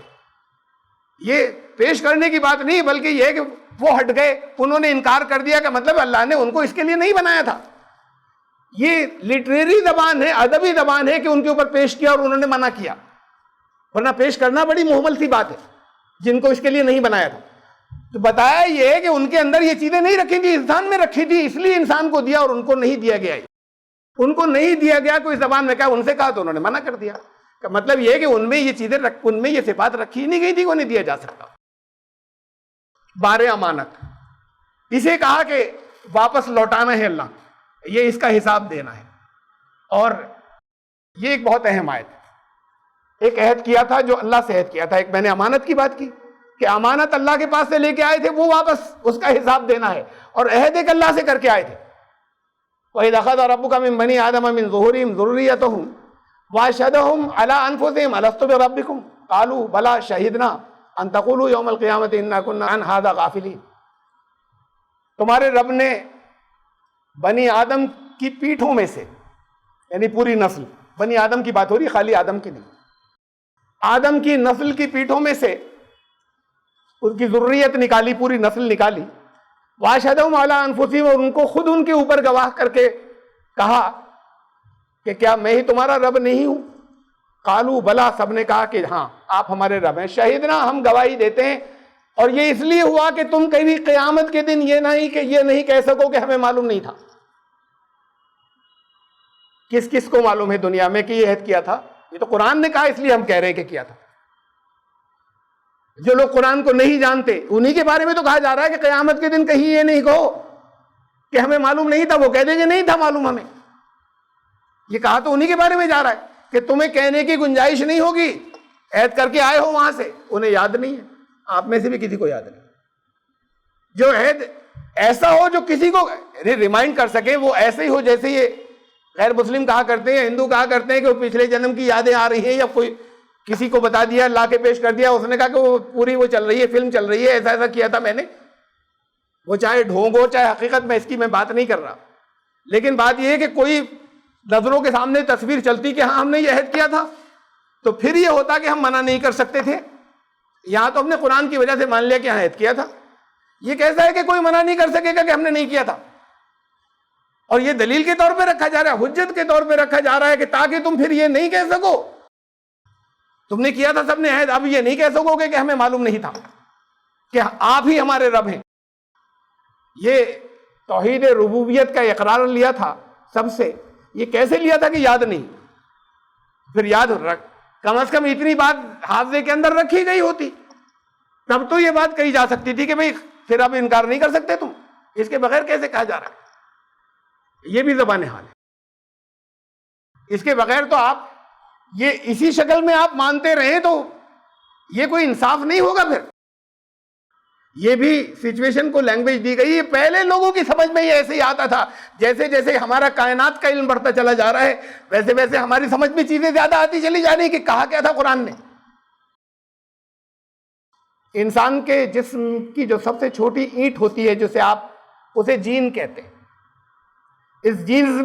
یہ پیش کرنے کی بات نہیں, بلکہ یہ ہے کہ وہ ہٹ گئے, انہوں نے انکار کر دیا, کہ مطلب اللہ نے ان کو اس کے لیے نہیں بنایا تھا. یہ لٹریری زبان ہے, ادبی زبان ہے کہ ان کے اوپر پیش کیا اور انہوں نے منع کیا, ورنہ پیش کرنا بڑی محمل سی بات ہے جن کو اس کے لیے نہیں بنایا تھا. تو بتایا یہ ہے کہ ان کے اندر یہ چیزیں نہیں رکھی تھی, انسان میں رکھی تھی, اس لیے انسان کو دیا اور ان کو نہیں دیا گیا. ان کو نہیں دیا گیا, کوئی زبان میں کہا, ان سے کہا تو انہوں نے منع کر دیا. کہ مطلب یہ ہے کہ ان میں یہ چیزیں ان میں یہ صفات رکھی نہیں گئی تھی, وہ نہیں دیا جا سکتا. بار امانت, اسے کہا کہ واپس لوٹانا ہے اللہ, یہ اس کا حساب دینا ہے. اور یہ ایک بہت اہم آیت ہے. ایک عہد کیا تھا جو اللہ سے عہد کیا تھا, ایک میں نے امانت کی بات کی کہ امانت اللہ کے پاس سے لے کے آئے تھے, وہ واپس اس کا حساب دینا ہے, اور عہد ایک اللہ سے کر کے آئے تھے. وَإِذْ أَخَذَ رَبُّكَ مِن بَنِي آدَمَ مِن ظُهُورِهِمْ ذُرِّيَّتَهُمْ وَأَشْهَدَهُمْ عَلَىٰ أَنفُسِهِمْ أَلَسْتُ بِرَبِّكُمْ قَالُوا بَلَىٰ شَهِدْنَا أَن تَقُولُوا يَوْمَ الْقِيَامَةِ إِنَّا كُنَّا عَنْ هَٰذَا غَافِلِينَ. تمہارے رب نے بنی آدم کی پیٹھوں میں سے, یعنی پوری نسل, بنی آدم کی بات ہو رہی, خالی آدم کی نہیں, آدم کی نسل کی پیٹھوں میں سے اس کی ذریت نکالی, پوری نسل نکالی. وَأَشْهَدَهُمْ عَلَىٰ أَنفُسِهِمْ, اور ان کو خود ان کے اوپر گواہ کر کے کہا کہ کیا میں ہی تمہارا رب نہیں ہوں؟ قالوا بلا, سب نے کہا کہ ہاں آپ ہمارے رب ہیں. شہیدنا, ہم گواہی دیتے ہیں. اور یہ اس لیے ہوا کہ تم کبھی قیامت کے دن یہ نہیں کہہ سکو کہ ہمیں معلوم نہیں تھا. کس کس کو معلوم ہے دنیا میں کہ یہ عہد کیا تھا؟ یہ تو قرآن نے کہا, اس لیے ہم کہہ رہے ہیں کہ کیا تھا. جو لوگ قرآن کو نہیں جانتے انہی کے بارے میں تو کہا جا رہا ہے کہ قیامت کے دن کہیں یہ نہیں کہو کہ ہمیں معلوم نہیں تھا. وہ کہہ دیں گے نہیں تھا معلوم ہمیں. یہ کہا تو انہی کے بارے میں جا رہا ہے کہ تمہیں کہنے کی گنجائش نہیں ہوگی, عہد کر کے آئے ہو وہاں سے, انہیں یاد نہیں ہے. آپ میں سے بھی کسی کو یاد نہیں. جو عہد ایسا ہو جو کسی کو ریمائنڈ کر سکے, وہ ایسے ہی ہو جیسے یہ غیر مسلم کہا کرتے ہیں, ہندو کہا کرتے ہیں کہ وہ پچھلے جنم کی یادیں آ رہی ہیں, یا کوئی کسی کو بتا دیا, لا کے پیش کر دیا, اس نے کہا کہ وہ پوری وہ چل رہی ہے, فلم چل رہی ہے, ایسا ایسا کیا تھا میں نے. وہ چاہے ڈھونگ ہو چاہے حقیقت, میں اس کی میں بات نہیں کر رہا. لیکن بات یہ ہے کہ کوئی نظروں کے سامنے تصویر چلتی کہ ہاں ہم نے یہ عہد کیا تھا, تو پھر یہ ہوتا کہ ہم منع نہیں کر سکتے تھے. یہاں تو ہم نے قرآن کی وجہ سے مان لیا کہ ہاں عہد کیا تھا. یہ کیسا ہے کہ کوئی منع نہیں کر سکے گا کہ ہم نے نہیں کیا تھا؟ اور یہ دلیل کے طور پہ رکھا جا رہا ہے, حجت کے طور پہ رکھا جا رہا ہے کہ تاکہ تم پھر یہ نہیں کہہ سکو تم نے کیا تھا سب نے عہد, اب یہ نہیں کہہ سکو کہ ہمیں معلوم نہیں تھا کہ آپ ہی ہمارے رب ہیں. یہ توحید ربوبیت کا اقرار لیا تھا سب سے, یہ کیسے لیا تھا کہ یاد نہیں, پھر یاد رکھ, کم از کم اتنی بات حافظے کے اندر رکھی گئی ہوتی تب تو یہ بات کہی جا سکتی تھی کہ بھئی پھر اب انکار نہیں کر سکتے تم, اس کے بغیر کیسے کہا جا رہا ہے. یہ بھی زبان حال ہے, اس کے بغیر تو آپ یہ اسی شکل میں آپ مانتے رہیں تو یہ کوئی انصاف نہیں ہوگا. پھر یہ بھی سچویشن کو لینگویج دی گئی. پہلے لوگوں کی سمجھ میں یہ ایسے ہی آتا تھا, جیسے جیسے ہمارا کائنات کا علم بڑھتا چلا جا رہا ہے ویسے ویسے ہماری سمجھ میں چیزیں زیادہ آتی چلی جا رہی کہ کہا کیا تھا قرآن نے. انسان کے جسم کی جو سب سے چھوٹی اینٹ ہوتی ہے جسے آپ اسے جین کہتے ہیں, اس جینز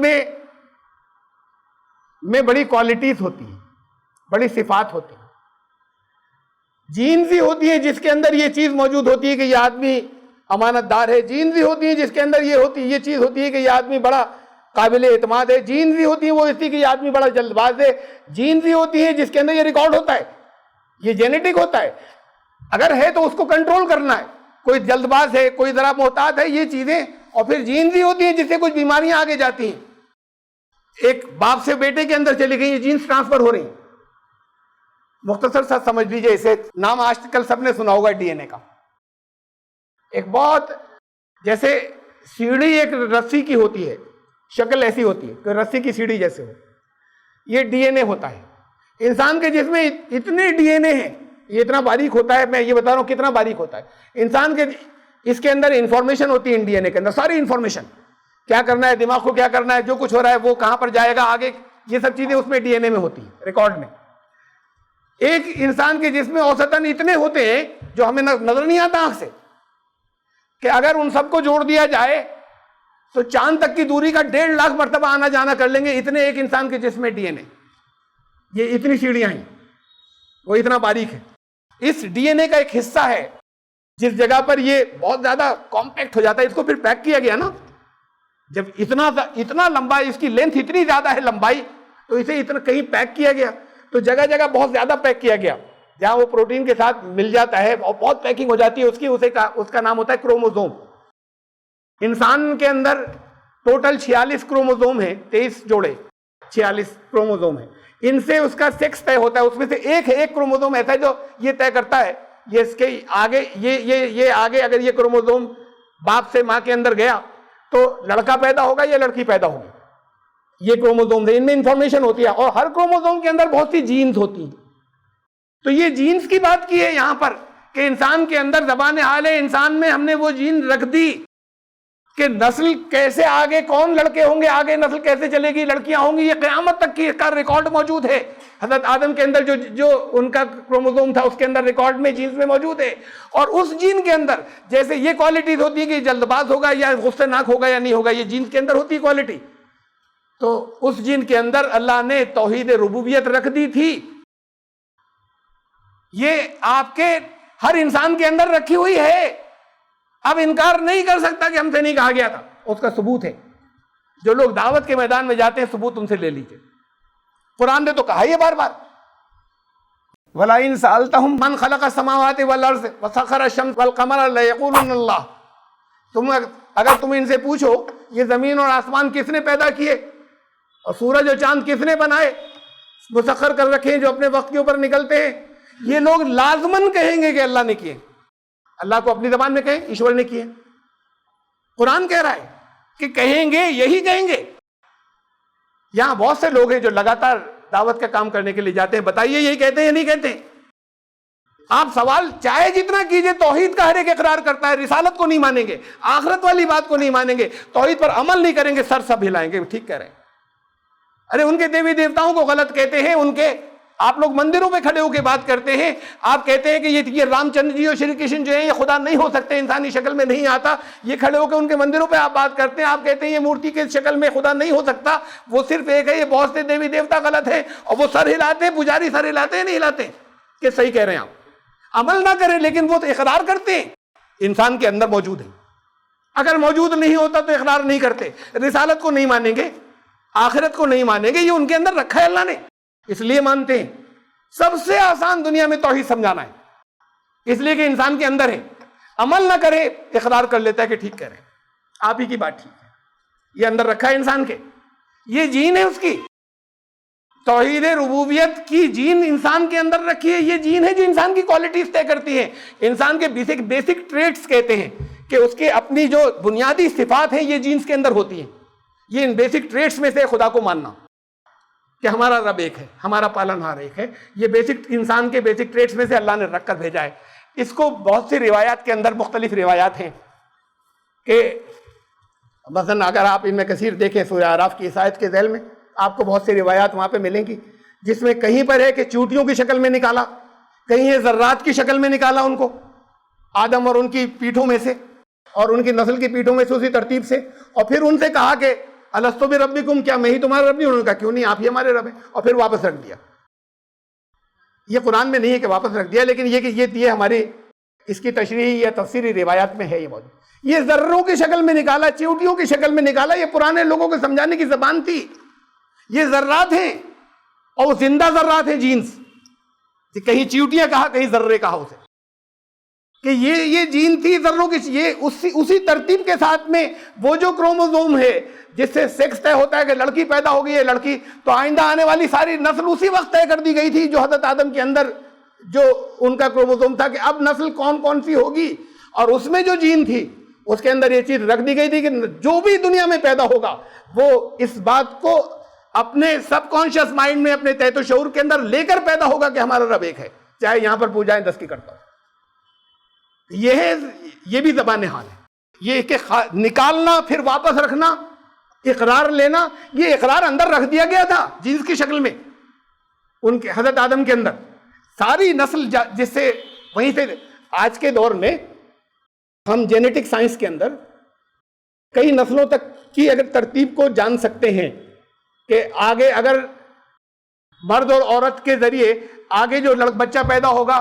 میں بڑی کوالٹیز ہوتی ہیں, بڑی صفات ہوتی ہیں. جینز ہی ہوتی ہے جس کے اندر یہ چیز موجود ہوتی ہے کہ یہ آدمی امانت دار ہے. جینز ہی ہوتی ہے جس کے اندر یہ چیز ہوتی ہے کہ یہ آدمی بڑا قابل اعتماد ہے. جینز ہی ہوتی ہے وہ اسی کہ یہ آدمی بڑا جلد باز ہے. جینز ہی ہوتی ہے جس کے اندر یہ ریکارڈ ہوتا ہے, یہ جینیٹک ہوتا ہے. اگر ہے تو اس کو کنٹرول کرنا ہے, کوئی جلد باز ہے, کوئی ذرا محتاط ہے, یہ چیزیں. اور پھر جینز ہی ہوتی ہیں جس سے کچھ بیماریاں آگے جاتی ہیں. ایک باپ سے بیٹے کے اندر چلی گئی, یہ جینز ٹرانسفر ہو رہی ہیں. مختصر سا سمجھ لیجئے اسے, نام آج کل سب نے سنا ہوگا ڈی این اے کا. ایک بہت جیسے سیڑھی ایک رسی کی ہوتی ہے, شکل ایسی ہوتی ہے کہ رسی کی سیڑھی جیسے ہو, یہ ڈی این اے ہوتا ہے. انسان کے جسم میں اتنے ڈی این اے ہیں, یہ اتنا باریک ہوتا ہے, میں یہ بتا رہا ہوں کتنا باریک ہوتا ہے. انسان کے اس کے اندر انفارمیشن ہوتی ہے, ڈی این اے کے اندر ساری انفارمیشن, کیا کرنا ہے دماغ کو, کیا کرنا ہے, جو کچھ ہو رہا ہے وہ کہاں پر جائے گا آگے, یہ سب چیزیں اس میں ڈی این اے میں ہوتی ہیں, ریکارڈ میں. ایک انسان کے جسم میں اوسطاً اتنے ہوتے ہیں جو ہمیں نظر نہیں آتا آنکھ سے, کہ اگر ان سب کو جوڑ دیا جائے تو چاند تک کی دوری کا 1.5 لاکھ مرتبہ آنا جانا کر لیں گے. اتنے ایک انسان کے جسم میں ڈی این اے, یہ اتنی سیڑھیاں ہیں, وہ اتنا باریک ہے. اس ڈی این اے کا ایک حصہ ہے جس جگہ پر یہ بہت زیادہ کمپیکٹ ہو جاتا ہے, اس کو پھر پیک کیا گیا نا, جب اتنا لمبا, اس کی لینتھ اتنی زیادہ ہے لمبائی, تو اسے اتنا کہیں پیک کیا گیا, تو جگہ جگہ بہت زیادہ پیک کیا گیا, جہاں وہ پروٹین کے ساتھ مل جاتا ہے اور بہت پیکنگ ہو جاتی ہے اس کی, اس کا نام ہوتا ہے کروموزوم. انسان کے اندر ٹوٹل 46 کروموزوم ہیں, 23 جوڑے 46 کروموزوم ہیں. ان سے اس کا سیکس طے ہوتا ہے, اس میں سے ایک کروموزوم ایسا ہے جو یہ طے کرتا ہے یہ اس کے آگے, یہ آگے اگر یہ کروموزوم باپ سے ماں کے اندر گیا تو لڑکا پیدا ہوگا یا لڑکی پیدا ہوگی. یہ کروموزوم ان میں انفارمیشن ہوتی ہے, اور ہر کروموزوم کے اندر بہت سی جینز ہوتی ہیں. تو یہ جینز کی بات کی ہے یہاں پر کہ انسان کے اندر زبان حال ہے, انسان میں ہم نے وہ جین رکھ دی کہ نسل کیسے آگے, کون لڑکے ہوں گے, آگے نسل کیسے چلے گی, لڑکیاں ہوں گی, یہ قیامت تک کی کا ریکارڈ موجود ہے. حضرت آدم کے اندر جو ان کا کروموزوم تھا اس کے اندر ریکارڈ میں جینز میں موجود ہے. اور اس جین کے اندر جیسے یہ کوالٹیز ہوتی ہے کہ جلد باز ہوگا یا غصے ناک ہوگا یا نہیں ہوگا, یہ جینز کے اندر ہوتی ہے کوالٹی. تو اس جین کے اندر اللہ نے توحید ربوبیت رکھ دی تھی, یہ آپ کے ہر انسان کے اندر رکھی ہوئی ہے. اب انکار نہیں کر سکتا کہ ہم سے نہیں کہا گیا تھا, اس کا ثبوت ہے. جو لوگ دعوت کے میدان میں جاتے ہیں ثبوت ان سے لے لیجئے. قرآن نے تو کہا یہ بار بار, وَلَئِن سَأَلْتَهُم مَّنْ خَلَقَ السَّمَاوَاتِ وَالْأَرْضَ وَسَخَّرَ الشَّمْسَ وَالْقَمَرَ لَيَقُولُنَّ اللَّهُ. اگر تم ان سے پوچھو یہ زمین اور آسمان کس نے پیدا کیے اور سورج اور چاند کس نے بنائے, مسخر کر رکھے جو اپنے وقت کے اوپر نکلتے ہیں, یہ لوگ لازماً کہیں گے کہ اللہ نے کیے. اللہ کو اپنی زبان میں کہیں ایشور نے کیے. قرآن کہہ رہا ہے کہ کہیں گے, یہی کہیں گے. یہاں بہت سے لوگ ہیں جو لگاتار دعوت کا کام کرنے کے لیے جاتے ہیں, بتائیے یہی کہتے ہیں یا نہیں کہتے. آپ سوال چاہے جتنا کیجئے, توحید کا ہر ایک اقرار کرتا ہے, رسالت کو نہیں مانیں گے, آخرت والی بات کو نہیں مانیں گے, توحید پر عمل نہیں کریں گے, سر سب ہلائیں گے. ٹھیک کہہ رہے ہیں. ارے ان کے دیوی دیوتاؤں کو غلط کہتے ہیں, ان کے آپ لوگ مندروں پہ کھڑے ہو کے بات کرتے ہیں, آپ کہتے ہیں کہ یہ رام چندر جی اور شری کرشن جو ہیں یہ خدا نہیں ہو سکتے, انسانی شکل میں نہیں آتا, یہ کھڑے ہو کے ان کے مندروں پہ آپ بات کرتے ہیں, آپ کہتے ہیں یہ مورتی کے شکل میں خدا نہیں ہو سکتا, وہ صرف ایک ہے, یہ بہت سے دیوی دیوتا غلط ہے, اور وہ سر ہلاتے ہیں, پجاری سر ہلاتے ہیں نہیں ہلاتے کہ صحیح کہہ رہے ہیں آپ. عمل نہ کریں لیکن وہ اقرار کرتے ہیں, انسان کے اندر موجود ہے. اگر موجود نہیں ہوتا تو اقرار نہیں کرتے. رسالت کو نہیں مانیں گے, آخرت کو نہیں مانیں گے, یہ ان کے اندر رکھا ہے اللہ نے, اس لیے مانتے ہیں. سب سے آسان دنیا میں توحید سمجھانا ہے, اس لیے کہ انسان کے اندر ہے. عمل نہ کرے اقرار کر لیتا ہے کہ ٹھیک کہہ رہے ہیں, آپ ہی کی بات ٹھیک ہے, یہ اندر رکھا ہے انسان کے, یہ جین ہے اس کی. توحید ربوبیت کی جین انسان کے اندر رکھی ہے. یہ جین ہے جو انسان کی کوالٹیز طے کرتی ہے. انسان کے بیسک ٹریٹس کہتے ہیں کہ اس کے اپنی جو بنیادی صفات ہیں یہ جینز کے اندر ہوتی ہیں. یہ ان بیسک ٹریٹس میں سے خدا کو ماننا کہ ہمارا رب ایک ہے, ہمارا پالنہار ایک ہے, یہ بیسک انسان کے بیسک ٹریٹس میں سے اللہ نے رکھ کر بھیجا ہے. اس کو بہت سی روایات کے اندر مختلف روایات ہیں کہ مثلا اگر آپ ان میں کثیر دیکھیں سورہ اعراف کی اس آیت کے ذیل میں آپ کو بہت سی روایات وہاں پہ ملیں گی, جس میں کہیں پر ہے کہ چونٹیوں کی شکل میں نکالا, کہیں ہے ذرات کی شکل میں نکالا ان کو آدم اور ان کی پیٹھوں میں سے اور ان کی نسل کی پیٹھوں میں سے اسی ترتیب سے, اور پھر ان سے کہا کہ الستو بربکم, کیا میں ہی تمہارا رب نہیں؟ انہوں نے کہا کیوں نہیں, آپ ہی ہمارے رب ہیں, اور پھر واپس رکھ دیا. یہ قرآن میں نہیں ہے کہ واپس رکھ دیا, لیکن یہ کہ یہ ہماری اس کی تشریحی یا تفسیری روایات میں ہے یہ موجود. یہ ذروں کی شکل میں نکالا, چیونٹیوں کی شکل میں نکالا, یہ پرانے لوگوں کو سمجھانے کی زبان تھی. یہ ذرات ہیں اور وہ زندہ ذرات ہیں جینز, کہیں چیونٹیاں کہا کہیں ذرے کہا اسے, کہ یہ جین تھی ذروں کی. یہ اسی ترتیب کے ساتھ میں وہ جو کروموزوم ہے جس سے سیکس طے ہوتا ہے کہ لڑکی پیدا ہوگی ہے لڑکی, تو آئندہ آنے والی ساری نسل اسی وقت طے کر دی گئی تھی جو حضرت آدم کے اندر جو ان کا کروموزوم تھا کہ اب نسل کون کون سی ہوگی, اور اس میں جو جین تھی اس کے اندر یہ چیز رکھ دی گئی تھی کہ جو بھی دنیا میں پیدا ہوگا وہ اس بات کو اپنے سب کانشیس مائنڈ میں, اپنے تحت و شعور کے اندر لے کر پیدا ہوگا کہ ہمارا رب ایک ہے, چاہے یہاں پر پوجائیں 10 کی کرتا ہو. یہ بھی زبان حال ہے. یہ کہ نکالنا پھر واپس رکھنا, اقرار لینا, یہ اقرار اندر رکھ دیا گیا تھا جینس کی شکل میں ان کے حضرت آدم کے اندر. ساری نسل جس سے وہیں سے آج کے دور میں ہم جینیٹک سائنس کے اندر کئی نسلوں تک کی اگر ترتیب کو جان سکتے ہیں کہ آگے اگر مرد اور عورت کے ذریعے آگے جو بچہ پیدا ہوگا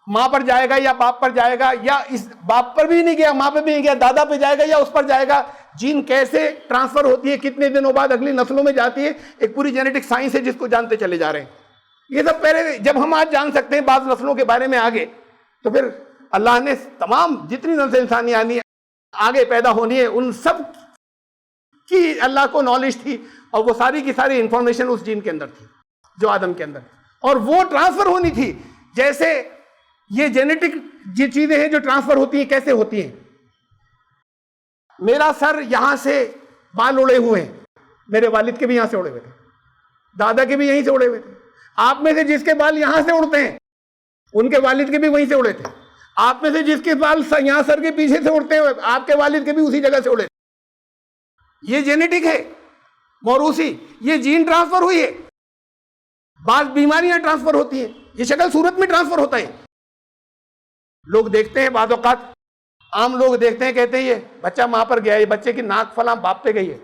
ماں پر جائے گا یا باپ پر جائے گا, یا اس باپ پر بھی نہیں گیا ماں پہ بھی نہیں گیا دادا پہ جائے گا یا اس پر جائے گا, جین کیسے ٹرانسفر ہوتی ہے, کتنے دنوں بعد اگلی نسلوں میں جاتی ہے, ایک پوری جینیٹک سائنس ہے جس کو جانتے چلے جا رہے ہیں. یہ سب پہلے جب ہم آج جان سکتے ہیں بعض نسلوں کے بارے میں آگے, تو پھر اللہ نے تمام جتنی نسل انسانی آنی آگے پیدا ہونی ہے ان سب کی اللہ کو نالج تھی, اور وہ ساری کی ساری انفارمیشن اس جین کے اندر تھی جو آدم کے اندر, اور وہ ٹرانسفر ہونی تھی. جیسے یہ جینیٹک یہ چیزیں ہیں جو ٹرانسفر ہوتی ہیں کیسے ہوتی ہیں. میرا سر یہاں سے بال اڑے ہوئے ہیں, میرے والد کے بھی یہاں سے اڑے ہوئے تھے, دادا کے بھی یہیں سے اڑے ہوئے تھے. آپ میں سے جس کے بال یہاں سے اڑتے ہیں ان کے والد کے بھی وہیں سے اڑے تھے. آپ میں سے جس کے بال یہاں سر کے پیچھے سے اڑتے ہیں آپ کے والد کے بھی اسی جگہ سے اڑے تھے. یہ جینیٹک ہے, موروثی, یہ جین ٹرانسفر ہوئی ہے. بعض بیماریاں ٹرانسفر ہوتی ہیں, یہ شکل صورت میں ٹرانسفر ہوتا ہے. لوگ دیکھتے ہیں بعض اوقات عام لوگ دیکھتے ہیں کہتے ہیں یہ بچہ ماں پر گیا, یہ بچے کی ناک فلاں باپ پہ گئی ہے,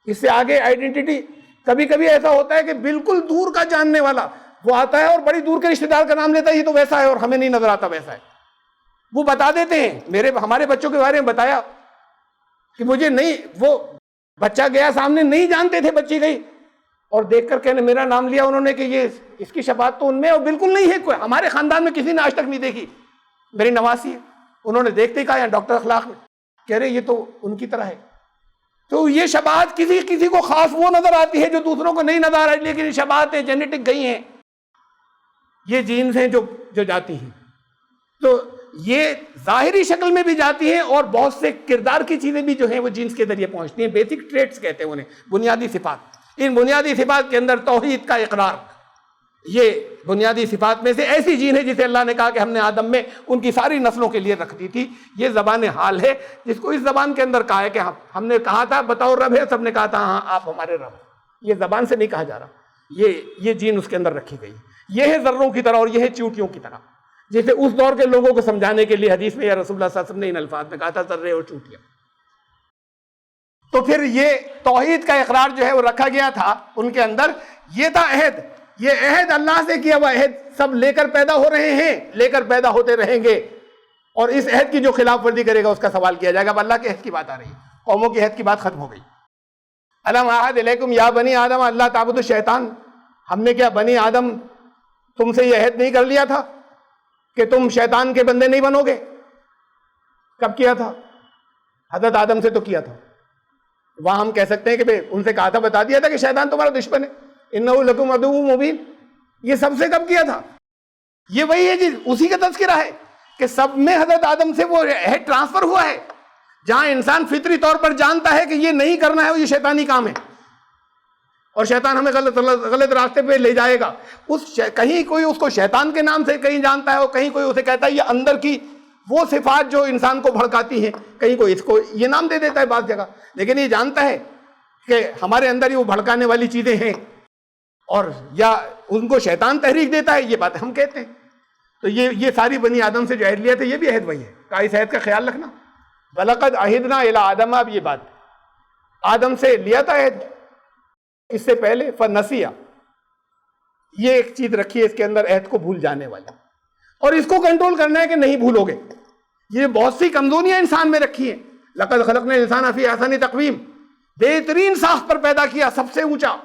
اس سے آگے آئیڈینٹی. کبھی کبھی ایسا ہوتا ہے کہ بالکل دور کا جاننے والا وہ آتا ہے اور بڑی دور کے رشتہ دار کا نام لیتا ہے, یہ تو ویسا ہے, اور ہمیں نہیں نظر آتا ویسا ہے. وہ بتا دیتے ہیں. ہمارے بچوں کے بارے میں بتایا کہ مجھے نہیں, وہ بچہ گیا سامنے, نہیں جانتے تھے بچی گئی, اور دیکھ کر کہنے میرا نام لیا انہوں نے کہ یہ اس کی شفاعت تو ان میں اور بالکل نہیں ہے, کوئی ہمارے خاندان میں کسی نے آج تک نہیں دیکھی, میری نواسی ہے. انہوں نے دیکھتے ہی کہا ڈاکٹر اخلاق میں کہہ رہے یہ تو ان کی طرح ہے. تو یہ شباہت کسی کو خاص وہ نظر آتی ہے جو دوسروں کو نہیں نظر آ رہی, لیکن شباہتیں جینیٹک گئی ہیں, یہ جینز ہیں جو جاتی ہیں. تو یہ ظاہری شکل میں بھی جاتی ہیں, اور بہت سے کردار کی چیزیں بھی جو ہیں وہ جینز کے ذریعے پہنچتی ہیں. بیسک ٹریٹس کہتے ہیں انہیں, بنیادی صفات. ان بنیادی صفات کے اندر توحید کا اقرار, یہ بنیادی صفات میں سے ایسی جین ہے جسے اللہ نے کہا کہ ہم نے آدم میں ان کی ساری نسلوں کے لیے رکھ دی تھی. یہ زبان حال ہے جس کو اس زبان کے اندر کہا ہے کہ ہم نے کہا تھا بتاؤ رب ہے, سب نے کہا تھا ہاں آپ ہمارے رب. یہ زبان سے نہیں کہا جا رہا, یہ جین اس کے اندر رکھی گئی. یہ ہے ذروں کی طرح اور یہ ہے چیونٹیوں کی طرح, جسے اس دور کے لوگوں کو سمجھانے کے لیے حدیث میں یا رسول اللہ صلی اللہ علیہ وسلم نے ان الفاظ میں کہا تھا ذرے اور چیونٹیاں. تو پھر یہ توحید کا اقرار جو ہے وہ رکھا گیا تھا ان کے اندر. یہ تھا عہد, یہ عہد اللہ سے کیا ہوا عہد, سب لے کر پیدا ہو رہے ہیں, لے کر پیدا ہوتے رہیں گے. اور اس عہد کی جو خلاف ورزی کرے گا اس کا سوال کیا جائے گا. اب اللہ کے عہد کی بات آ رہی ہے, قوموں کے عہد کی بات ختم ہو گئی. الم اعہد الیکم یا بنی آدم اللہ تعبدوا الشیطان, ہم نے کیا بنی آدم تم سے یہ عہد نہیں کر لیا تھا کہ تم شیطان کے بندے نہیں بنو گے؟ کب کیا تھا؟ حضرت آدم سے تو کیا تھا. وہاں ہم کہہ سکتے ہیں کہ ان سے کہا تھا, بتا دیا تھا کہ شیطان تمہارا دشمن ہے, انہ لکم عدو مبین. یہ سب سے کب کیا تھا؟ یہ وہی ہے جی, اسی کا تذکرہ ہے کہ سب میں حضرت آدم سے وہ عہد ٹرانسفر ہوا ہے. جہاں انسان فطری طور پر جانتا ہے کہ یہ نہیں کرنا ہے, وہ یہ شیطانی کام ہے اور شیطان ہمیں غلط راستے پہ لے جائے گا. کہیں کوئی اس کو شیطان کے نام سے کہیں جانتا ہے, اور کہیں کوئی اسے کہتا ہے یہ اندر کی وہ صفات جو انسان کو بھڑکاتی ہیں, کہیں کوئی اس کو یہ نام دے دیتا ہے بعض جگہ. لیکن یہ جانتا ہے کہ ہمارے اندر ہی وہ بھڑکانے والی چیزیں ہیں, اور یا ان کو شیطان تحریک دیتا ہے, یہ بات ہم کہتے ہیں. تو یہ ساری بنی آدم سے جو عہد لیا تھا, یہ بھی عہد وہی ہے. کہا اس عہد کا خیال رکھنا. وَلَقَدْ عَهِدْنَا إِلَىٰ آدَمَ, اب یہ بات آدم سے لیا تھا عہد اس سے پہلے. فَنَسِيَ, یہ ایک چیز رکھی ہے اس کے اندر عہد کو بھول جانے والی, اور اس کو کنٹرول کرنا ہے کہ نہیں بھولو گے. یہ بہت سی کمزوریاں انسان میں رکھی ہیں. لَقَدْ خَلَقْنَا الْإِنسَانَ فِي أَحْسَنِ تَقْوِيمٍ, بہترین ساخت پر پیدا کیا, سب سے اونچا.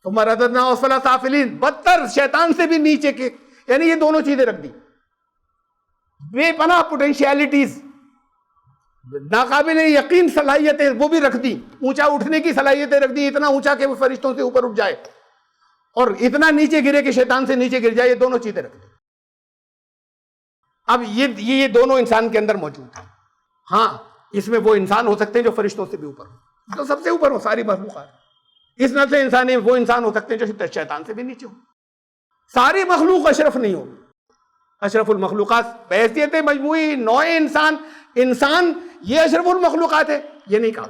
ثُمَّ رَدَدْنَاهُ أَسْفَلَ سَافِلِينَ, بدتر, شیطان سے بھی نیچے کے. یعنی یہ دونوں چیزیں رکھ دی. بے پناہ پوٹینشیلٹیز, ناقابل یقین صلاحیتیں وہ بھی رکھ دی. اونچا اٹھنے کی صلاحیتیں رکھ دی, اتنا اونچا کہ وہ فرشتوں سے اوپر اٹھ جائے, اور اتنا نیچے گرے کہ شیطان سے نیچے گر جائے. یہ دونوں چیزیں رکھ دی. اب یہ دونوں انسان کے اندر موجود ہیں. ہاں, اس میں وہ انسان ہو سکتے ہیں جو فرشتوں سے بھی اوپر ہو, جو سب سے اوپر ہو ساری مخلوقات. اس نسل انسانی وہ انسان ہو سکتے ہیں جو شیطان سے بھی نیچے ہو. ساری مخلوق اشرف نہیں ہو. اشرف المخلوقات بحیثیت مجموعی نوع انسان یہ اشرف المخلوقات ہے, یہ نہیں کہا.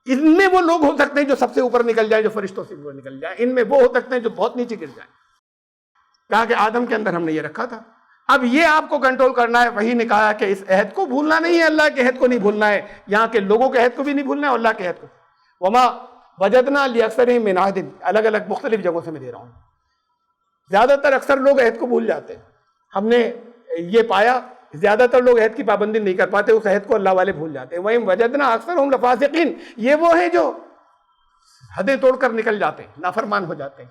ان میں وہ لوگ ہو سکتے ہیں جو سب سے اوپر نکل جائیں, جو فرشتوں سے اوپر نکل جائیں. ان میں وہ ہو سکتے ہیں جو بہت نیچے گر جائیں. کہا کہ آدم کے اندر ہم نے یہ رکھا تھا. اب یہ آپ کو کنٹرول کرنا ہے. وہی نے کہا کہ اس عہد کو بھولنا نہیں ہے, اللہ کے عہد کو نہیں بھولنا ہے, یہاں کے لوگوں کے عہد کو بھی نہیں بھولنا ہے, اور اللہ کے عہد کو. وما وجدنا لأکثرهم من عہد, الگ الگ مختلف جگہوں سے میں دے رہا ہوں. زیادہ تر اکثر لوگ عہد کو بھول جاتے ہیں. ہم نے یہ پایا زیادہ تر لوگ عہد کی پابندی نہیں کر پاتے, اس عہد کو اللہ والے بھول جاتے ہیں. وَإِن وَجَدْنَا أَكْثَرَهُمْ لَفَاسِقِينَ, یہ وہ ہیں جو حدیں توڑ کر نکل جاتے ہیں, نافرمان ہو جاتے ہیں.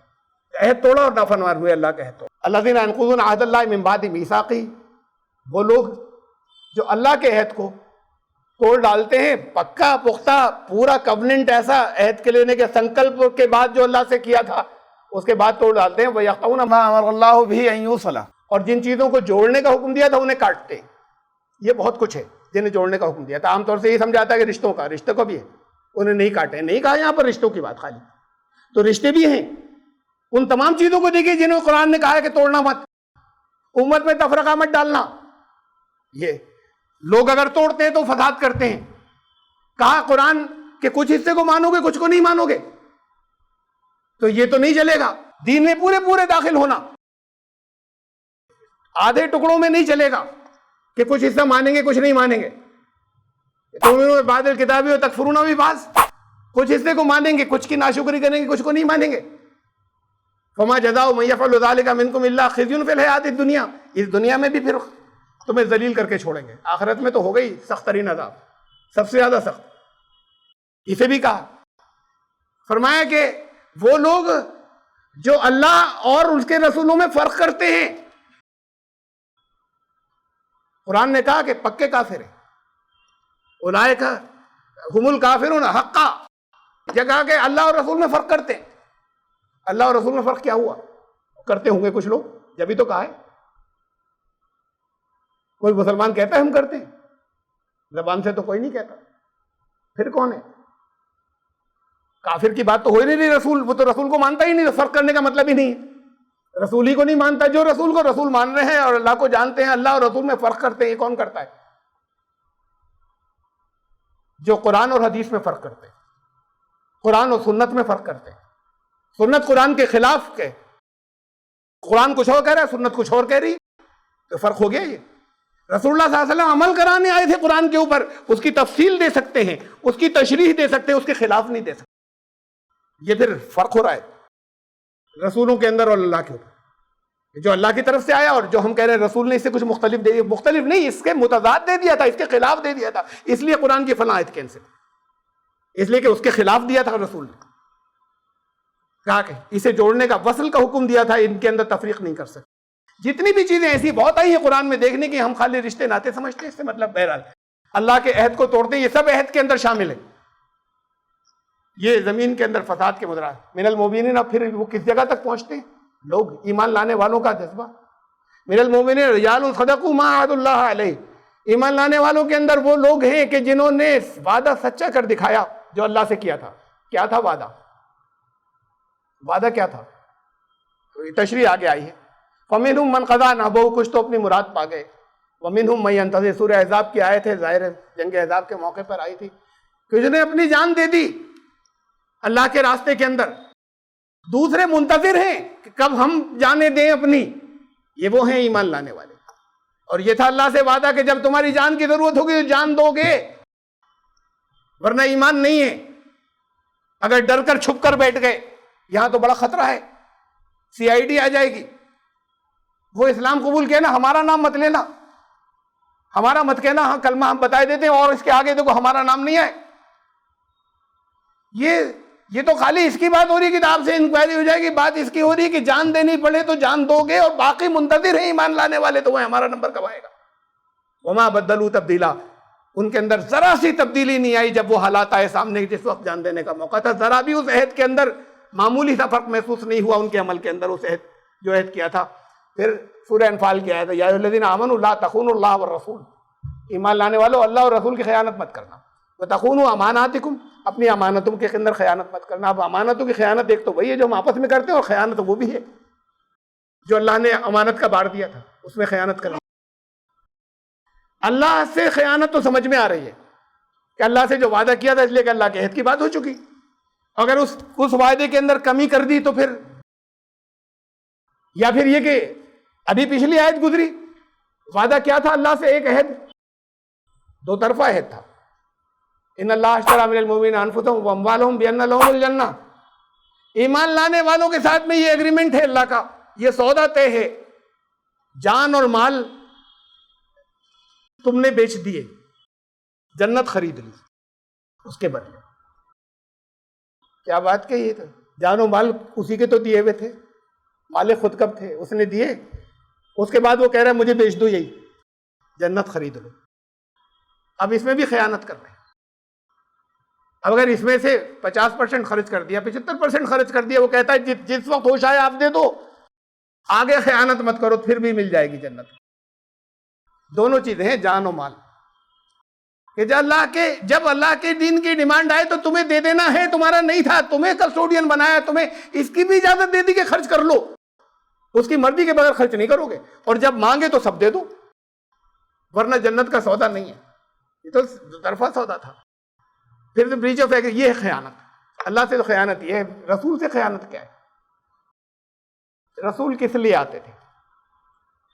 عہد توڑا اور نافرمان ہوئے اللہ کا عہد توڑا. الَّذِينَ يَنقُضُونَ عَهْدَ اللَّهِ مِن بَعْدِ مِيثَاقِهِ, وہ لوگ جو اللہ کے عہد کو توڑ ڈالتے ہیں, پکا پختہ پورا کوننٹ ایسا عہد کے لینے کے سنکلپ کے بعد جو اللہ سے کیا تھا اس کے بعد توڑ ڈالتے ہیں. وَيَقْطَعُونَ مَا أَمَرَ اللَّهُ بِهِ أَن يُوصَلَ, اور جن چیزوں کو جوڑنے کا حکم دیا تھا انہیں کاٹتے ہیں. یہ بہت کچھ ہے جنہیں جوڑنے کا حکم دیا تھا. عام طور سے یہ سمجھاتا ہے کہ رشتوں کا, رشتے کو بھی ہے, انہیں نہیں کاٹے. نہیں کہا یہاں پر رشتوں کی بات خالی, تو رشتے بھی ہیں. ان تمام چیزوں کو دیکھیے جنہوں قرآن نے کہا ہے کہ توڑنا مت, امت میں تفرقہ مت ڈالنا. یہ لوگ اگر توڑتے ہیں تو فساد کرتے ہیں. کہا قرآن کہ کچھ حصے کو مانو گے, کچھ کو نہیں مانو گے, تو یہ تو نہیں چلے گا. دین میں پورے داخل ہونا, آدھے ٹکڑوں میں نہیں چلے گا کہ کچھ حصہ مانیں گے کچھ نہیں مانیں گے. تؤمنون ببعض الکتاب وتکفرون ببعض, کچھ حصے کو مانیں گے, کچھ کی ناشکری کریں گے, کچھ کو نہیں مانیں گے. فما جزاء من يفعل ذلك منكم الا خزي في الحیاۃ الدنیا, اس دنیا میں بھی پھر تمہیں ذلیل کر کے چھوڑیں گے. آخرت میں تو ہو گئی سخت ترین عذاب, سب سے زیادہ سخت. اسے بھی کہا, فرمایا کہ وہ لوگ جو اللہ اور اس کے رسولوں میں فرق کرتے ہیں, قرآن نے کہا کہ پکے کافر ہیں. اولئک هم الکافرون حقا, یہ کہا کہ اللہ اور رسول میں فرق کرتے ہیں. اللہ اور رسول میں فرق کیا ہوا؟ کرتے ہوں گے کچھ لوگ, جبھی تو کہا ہے. کوئی مسلمان کہتا ہے ہم کرتے ہیں؟ زبان سے تو کوئی نہیں کہتا, پھر کون ہے؟ کافر کی بات تو ہو ہی نہیں رہی. رسول, وہ تو رسول کو مانتا ہی نہیں, فرق کرنے کا مطلب ہی نہیں ہے. رسول ہی کو نہیں مانتا. جو رسول کو رسول مان رہے ہیں اور اللہ کو جانتے ہیں, اللہ اور رسول میں فرق کرتے ہیں, یہ کون کرتا ہے؟ جو قرآن اور حدیث میں فرق کرتے ہیں, قرآن اور سنت میں فرق کرتے ہیں. سنت قرآن کے خلاف کے, قرآن کچھ اور کہہ رہا ہے, سنت کچھ اور کہہ رہی, تو فرق ہو گیا. یہ رسول اللہ صلی اللہ علیہ وسلم عمل کرانے آئے تھے قرآن کے اوپر, اس کی تفصیل دے سکتے ہیں, اس کی تشریح دے سکتے ہیں, اس کے خلاف نہیں دے سکتے. یہ پھر فرق ہو رہا ہے رسولوں کے اندر اور اللہ کے اوپر. جو اللہ کی طرف سے آیا اور جو ہم کہہ رہے ہیں رسول نے اس سے کچھ مختلف دے دیا. مختلف نہیں، اس کے متضاد دے دیا تھا، اس کے خلاف دے دیا تھا. اس لیے قرآن کی فلاں آیت کینسل، اس لیے کہ اس کے خلاف دیا تھا رسول نے. کہا کہ اسے جوڑنے کا، وصل کا حکم دیا تھا، ان کے اندر تفریق نہیں کر سکتے. جتنی بھی چیزیں ایسی بہت آئی ہیں قرآن میں دیکھنے کی، ہم خالی رشتے ناتے سمجھتے ہیں. اس سے مطلب بہرحال اللہ کے عہد کو توڑتے ہیں، یہ سب عہد کے اندر شامل ہے. یہ زمین کے اندر فساد کے مدرات من المؤمنین. اب پھر وہ کس جگہ تک پہنچتے ہیں؟ لوگ ایمان لانے والوں کا جذبہ. من المؤمنین رجال صدقوا ما عاهدوا الله علیہ. ایمان لانے والوں کے اندر وہ لوگ ہیں کہ جنہوں نے وعدہ سچا کر دکھایا جو اللہ سے کیا تھا. کیا تھا وعدہ؟ وعدہ کیا تھا؟ تشریح آگے آئی ہے. فَمِنْهُمْ مَنْ قَضَىٰ نَحْبَهُ. کچھ تو اپنی مراد پا گئے. وَمِنْهُمْ مَن يَنتَظِرُ. سورہ احزاب کی آیت ہے، ظاہر ہے جنگ احزاب کے موقع پر آئی تھی کہ جنہیں اپنی جان دے دی اللہ کے راستے کے اندر. دوسرے منتظر ہیں کہ کب ہم جانے دیں اپنی. یہ وہ ہیں ایمان لانے والے. اور یہ تھا اللہ سے وعدہ کہ جب تمہاری جان کی ضرورت ہوگی تو جان دو گے، ورنہ ایمان نہیں ہے. اگر ڈر کر چھپ کر بیٹھ گئے، یہاں تو بڑا خطرہ ہے، CID آ جائے گی. وہ اسلام قبول کیا نا، ہمارا نام مت لینا، ہمارا مت کہنا، ہاں کلمہ ہم بتائے دیتے ہیں اور اس کے آگے دیکھو ہمارا نام نہیں آئے. یہ تو خالی اس کی بات ہو رہی ہے کہ آپ سے انکوائری ہو جائے گی. بات اس کی ہو رہی ہے کہ جان دینی پڑے تو جان دو گے، اور باقی منتظر ہیں ایمان لانے والے، تو وہ ہمارا نمبر کب آئے گا. وما بدلوا تبدیلا. ان کے اندر ذرا سی تبدیلی نہیں آئی جب وہ حالات آئے سامنے جس وقت جان دینے کا موقع تھا. ذرا بھی اس عہد کے اندر معمولی سا فرق محسوس نہیں ہوا ان کے عمل کے اندر. اس عہد جو عہد کیا تھا. پھر سورہ انفال کی آیت ہے، یا ایھا الذین آمنوا لا تخونوا اللہ والرسول. ایمان لانے والوں اللہ اور رسول کی خیانت مت کرنا. وتخونوا اماناتکم. اپنی امانتوں کے اندر خیانت مت کرنا. اب امانتوں کی خیانت ایک تو وہی ہے جو ہم آپس میں کرتے ہیں، اور خیانت وہ بھی ہے جو اللہ نے امانت کا بار دیا تھا اس میں خیانت کرنا. اللہ سے خیانت تو سمجھ میں آ رہی ہے کہ اللہ سے جو وعدہ کیا تھا، اس لیے کہ اللہ کے عہد کی بات ہو چکی. اگر اس وعدے کے اندر کمی کر دی تو پھر، یا پھر یہ کہ ابھی پچھلی آیت گزری، وعدہ کیا تھا اللہ سے؟ ایک عہد، دو طرفہ عہد تھا. ان اللہ اشتری من المؤمنین انفسهم واموالهم بان لهم الجنہ. ایمان لانے والوں کے ساتھ میں یہ ایگریمنٹ ہے اللہ کا، یہ سودا طے ہے، جان اور مال تم نے بیچ دیے، جنت خرید لی اس کے بدلے. کیا بات کہی ہے؟ جان و مال اسی کے تو دیے ہوئے تھے، مالک خود کب تھے، اس نے دیے. اس کے بعد وہ کہہ رہا ہے مجھے بیچ دو، یہی جنت خرید لو. اب اس میں بھی خیانت کر رہے ہیں. اب اگر اس میں سے 50% خرچ کر دیا، 75% خرچ کر دیا، وہ کہتا ہے جس وقت ہوش آئے آپ دے دو، آگے خیانت مت کرو، پھر بھی مل جائے گی جنت. دونوں چیزیں ہیں، جان و مال. کہ جب اللہ کے دین کی ڈیمانڈ آئے تو تمہیں دے دینا ہے، تمہارا نہیں تھا، تمہیں کسٹوڈین بنایا، تمہیں اس کی بھی اجازت دے دی کہ خرچ کر لو. اس کی مرضی کے بغیر خرچ نہیں کرو گے، اور جب مانگے تو سب دے دو، ورنہ جنت کا سودا نہیں ہے. یہ تو دو طرفہ سودا تھا. پھر بریچ آف ایگریمنٹ، یہ ہے خیانت. اللہ سے تو خیانت یہ ہے، رسول سے خیانت کیا ہے؟ رسول کس لیے آتے تھے؟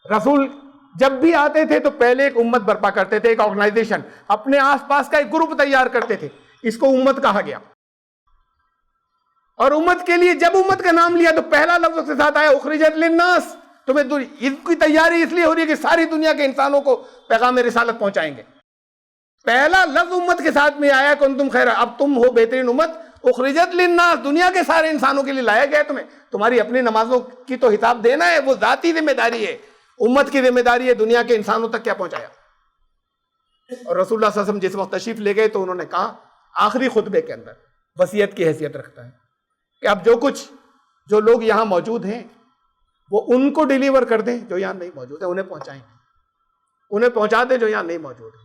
رسول جب بھی آتے تھے تو پہلے ایک امت برپا کرتے تھے، ایک آرگنائزیشن، اپنے آس پاس کا ایک گروپ تیار کرتے تھے. اس کو امت کہا گیا. اور امت کے لیے جب امت کا نام لیا تو پہلا لفظ اس کے ساتھ آیا اخرجت للناس. تمہیں اس کی تیاری اس لیے ہو رہی ہے کہ ساری دنیا کے انسانوں کو پیغام رسالت پہنچائیں گے. پہلا لفظ امت کے ساتھ میں آیا کنتم خیر، اب تم ہو بہترین امت. اخرجت للناس، دنیا کے سارے انسانوں کے لیے لایا گیا ہے تمہیں. تمہاری اپنی نمازوں کی تو حساب دینا ہے، وہ ذاتی ذمہ داری ہے. امت کی ذمہ داری ہے دنیا کے انسانوں تک کیا پہنچایا. اور رسول اللہ صلی اللہ علیہ وسلم جس وقت تشریف لے گئے تو انہوں نے کہا آخری خطبے کے اندر، وصیت کی حیثیت رکھتا ہے کہ اب جو لوگ یہاں موجود ہیں وہ ان کو ڈیلیور کر دیں جو یہاں نہیں موجود ہیں، انہیں پہنچائیں، انہیں پہنچا دیں جو یہاں نہیں موجود ہیں.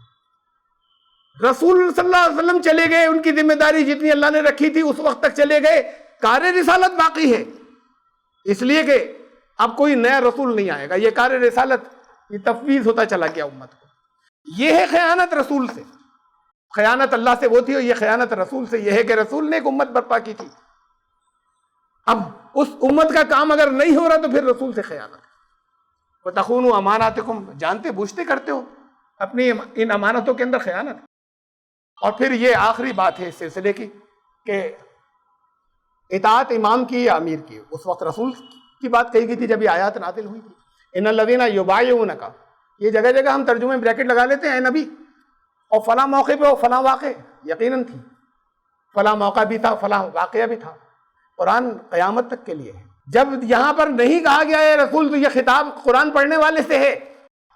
رسول صلی اللہ علیہ وسلم چلے گئے، ان کی ذمہ داری جتنی اللہ نے رکھی تھی اس وقت تک چلے گئے. کار رسالت باقی ہے، اس لیے کہ اب کوئی نیا رسول نہیں آئے گا. یہ کار رسالت یہ تفویض ہوتا چلا گیا امت کو. یہ ہے خیانت رسول سے. خیانت اللہ سے وہ تھی اور یہ خیانت رسول سے یہ ہے کہ رسول نے ایک امت برپا کی تھی. اب اس امت کا کام اگر نہیں ہو رہا تو پھر رسول سے خیانت. وَتَخُونُوا أَمَانَاتِكُمْ، جانتے بوجھتے کرتے ہو اپنی ان امانتوں کے اندر خیانت. اور پھر یہ آخری بات ہے اس سلسلے کی کہ اطاعت امام کی یا امیر کی. اس وقت رسول کی بات کہی گئی تھی جب یہ آیات نازل ہوئی تھی. ان الذین یبایعونک، یہ جگہ جگہ ہم ترجمے میں بریکٹ لگا لیتے ہیں نبی، اور فلاں موقع پہ اور فلاں واقع یقیناً تھی، فلاں موقع بھی تھا، فلاں واقعہ بھی تھا. قرآن قیامت تک کے لیے ہے. جب یہاں پر نہیں کہا گیا ہے رسول، تو یہ خطاب قرآن پڑھنے والے سے ہے.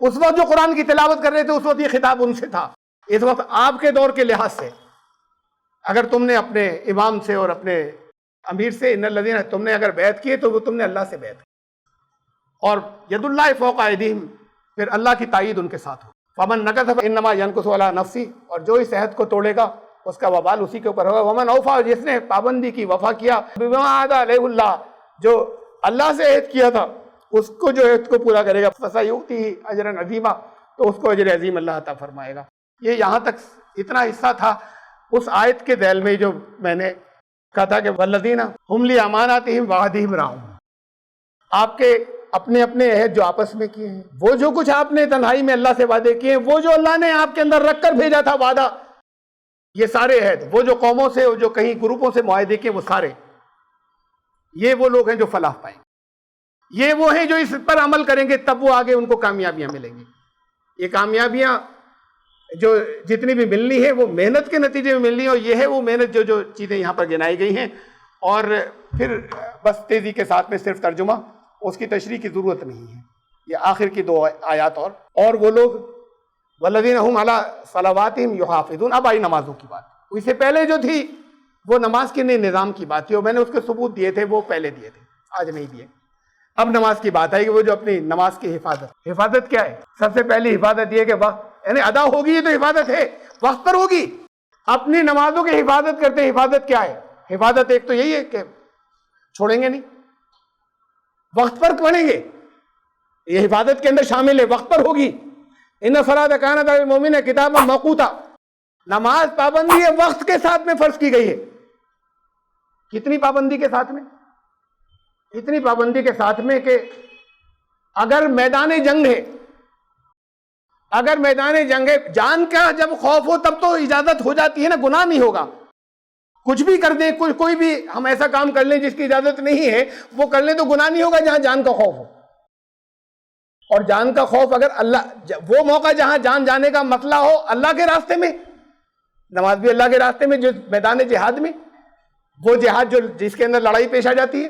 اس وقت جو قرآن کی تلاوت کر رہے تھے اس وقت یہ خطاب ان سے تھا. اس وقت آپ کے دور کے لحاظ سے اگر تم نے اپنے امام سے اور اپنے امیر سے ان الذین، تم نے اگر بیعت کی تو وہ تم نے اللہ سے بیعت کی، اور ید اللہ فوق ایدیہم، پھر اللہ کی تائید ان کے ساتھ ہو. فمن نکث فانما ینکث علی نفسہ، اور جو اس عہد کو توڑے گا اس کا وبال اسی کے اوپر ہوگا. ومن اوفی، جس نے پابندی کی، وفا کیا، بما عہد علیہ اللہ، جو اللہ سے عہد کیا تھا اس کو، جو عہد کو پورا کرے گا، فسیؤتیہ اجرا عظیما، تو اس کو اجر عظیم اللہ عطا فرمائے گا. یہ یہاں تک اتنا حصہ تھا اس آیت کے ذیل میں جو میں نے کہا تھا کہ والذین ہم لاماناتہم وعہدہم راعون. آپ کے اپنے اپنے عہد جو آپس میں کیے ہیں، وہ جو کچھ آپ نے تنہائی میں اللہ سے وعدے کیے ہیں، وہ جو اللہ نے آپ کے اندر رکھ کر بھیجا تھا وعدہ، یہ سارے عہد، وہ جو قوموں سے، جو کہیں گروپوں سے معاہدے کیے، وہ سارے، یہ وہ لوگ ہیں جو فلاح پائیں گے. یہ وہ ہیں جو اس پر عمل کریں گے، تب وہ آگے ان کو کامیابیاں ملیں گی. یہ کامیابیاں جو جتنی بھی ملنی ہے وہ محنت کے نتیجے میں ملنی ہے، اور یہ ہے وہ محنت جو چیزیں یہاں پر گنائی گئی ہیں. اور پھر بس تیزی کے ساتھ میں صرف ترجمہ، اس کی تشریح کی ضرورت نہیں ہے. یہ آخر کی دو آیات. اور وہ لوگ والذین هم علی صلواتہم یحافظون، اب آئی نمازوں کی بات. اس سے پہلے جو تھی وہ نماز کے نظام کی بات تھی، اور میں نے اس کے ثبوت دیے تھے، وہ پہلے دیے تھے، آج نہیں دیے. اب نماز کی بات آئی کہ وہ جو اپنی نماز کی حفاظت کیا ہے؟ سب سے پہلی حفاظت یہ کہ وقت، یعنی ادا ہوگی تو حفاظت ہے، وقت پر ہوگی. اپنی نمازوں کی حفاظت کرتے ہیں. حفاظت کیا ہے؟ حفاظت ایک تو یہی ہے کہ چھوڑیں گے نہیں، وقت پر پڑھیں گے، یہ حفاظت کے اندر شامل ہے، وقت پر ہوگی. ان الصلاۃ کانت علی المؤمنین کتابا موقوتا، نماز پابندی ہے، وقت کے ساتھ میں فرض کی گئی ہے. کتنی پابندی کے ساتھ میں؟ اتنی پابندی کے ساتھ میں کہ اگر میدان جنگ ہے، اگر میدان جنگ ہے، جان کا جب خوف ہو تب تو اجازت ہو جاتی ہے نا، گناہ نہیں ہوگا. کچھ بھی کر دیں، کوئی بھی ہم ایسا کام کر لیں جس کی اجازت نہیں ہے، وہ کر لیں تو گناہ نہیں ہوگا جہاں جان کا خوف ہو. اور جان کا خوف اگر اللہ، وہ موقع جہاں جان جانے کا مسئلہ ہو اللہ کے راستے میں، نماز بھی اللہ کے راستے میں، جو میدان جہاد میں، وہ جہاد جو جس کے اندر لڑائی پیش آ جاتی ہے،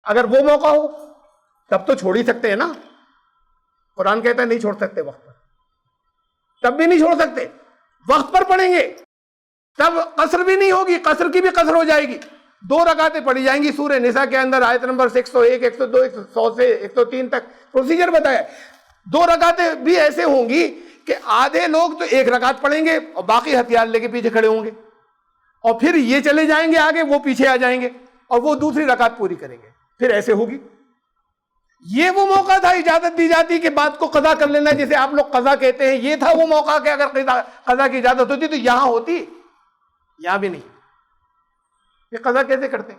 اگر وہ موقع ہو تب تو چھوڑ ہی سکتے ہیں نا. قرآن کہتا ہے نہیں چھوڑ سکتے وقت پر، تب بھی نہیں چھوڑ سکتے، وقت پر پڑھیں گے. تب قصر بھی نہیں ہوگی، قصر کی بھی قصر ہو جائے گی. 2 رکعتیں پڑھی جائیں گی. سورہ نساء کے اندر آیت نمبر 101، 102، 100 سے 103 تک پروسیجر بتایا. 2 رکعتیں بھی ایسے ہوں گی کہ آدھے لوگ تو 1 رکعت پڑھیں گے اور باقی ہتھیار لے کے پیچھے کھڑے ہوں گے، اور پھر یہ چلے جائیں گے آگے، وہ پیچھے آ جائیں گے، اور وہ دوسری رکعت پوری کریں گے. پھر ایسے ہوگی. یہ وہ موقع تھا، اجازت دی جاتی کہ بات کو قضا کر لینا، جسے آپ لوگ قضا کہتے ہیں. یہ تھا وہ موقع کہ اگر قضا کی اجازت ہوتی تو یہاں ہوتی، یہاں بھی نہیں. یہ قضا کیسے کرتے؟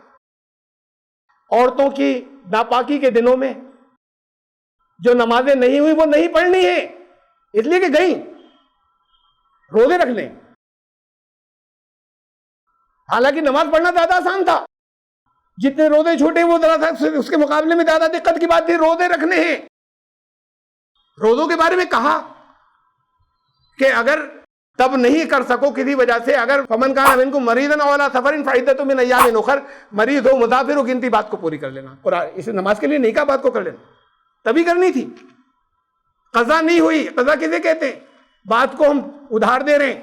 عورتوں کی ناپاکی کے دنوں میں جو نمازیں نہیں ہوئی وہ نہیں پڑھنی ہے، اس لیے کہ گئیں، روزے رکھ لیں. حالانکہ نماز پڑھنا زیادہ آسان تھا، جتنے روزے چھوٹے وہ ذرا تھا، اس کے مقابلے میں زیادہ دقت کی بات تھی. روزے رکھنے ہیں. روزوں کے بارے میں کہا کہ اگر تب نہیں کر سکو کسی وجہ سے، اگر فمن کان منکم مریضا او علی سفر فعدۃ من ایام اخر، مریض ہو، مسافر ہو، گنتی بات کو پوری کر لینا. قرآن اس نماز کے لیے نہیں کہا بات کو کر لینا، تبھی کرنی تھی. قضا نہیں ہوئی. قضا کسے کہتے ہیں؟ بات کو ہم ادھار دے رہے ہیں،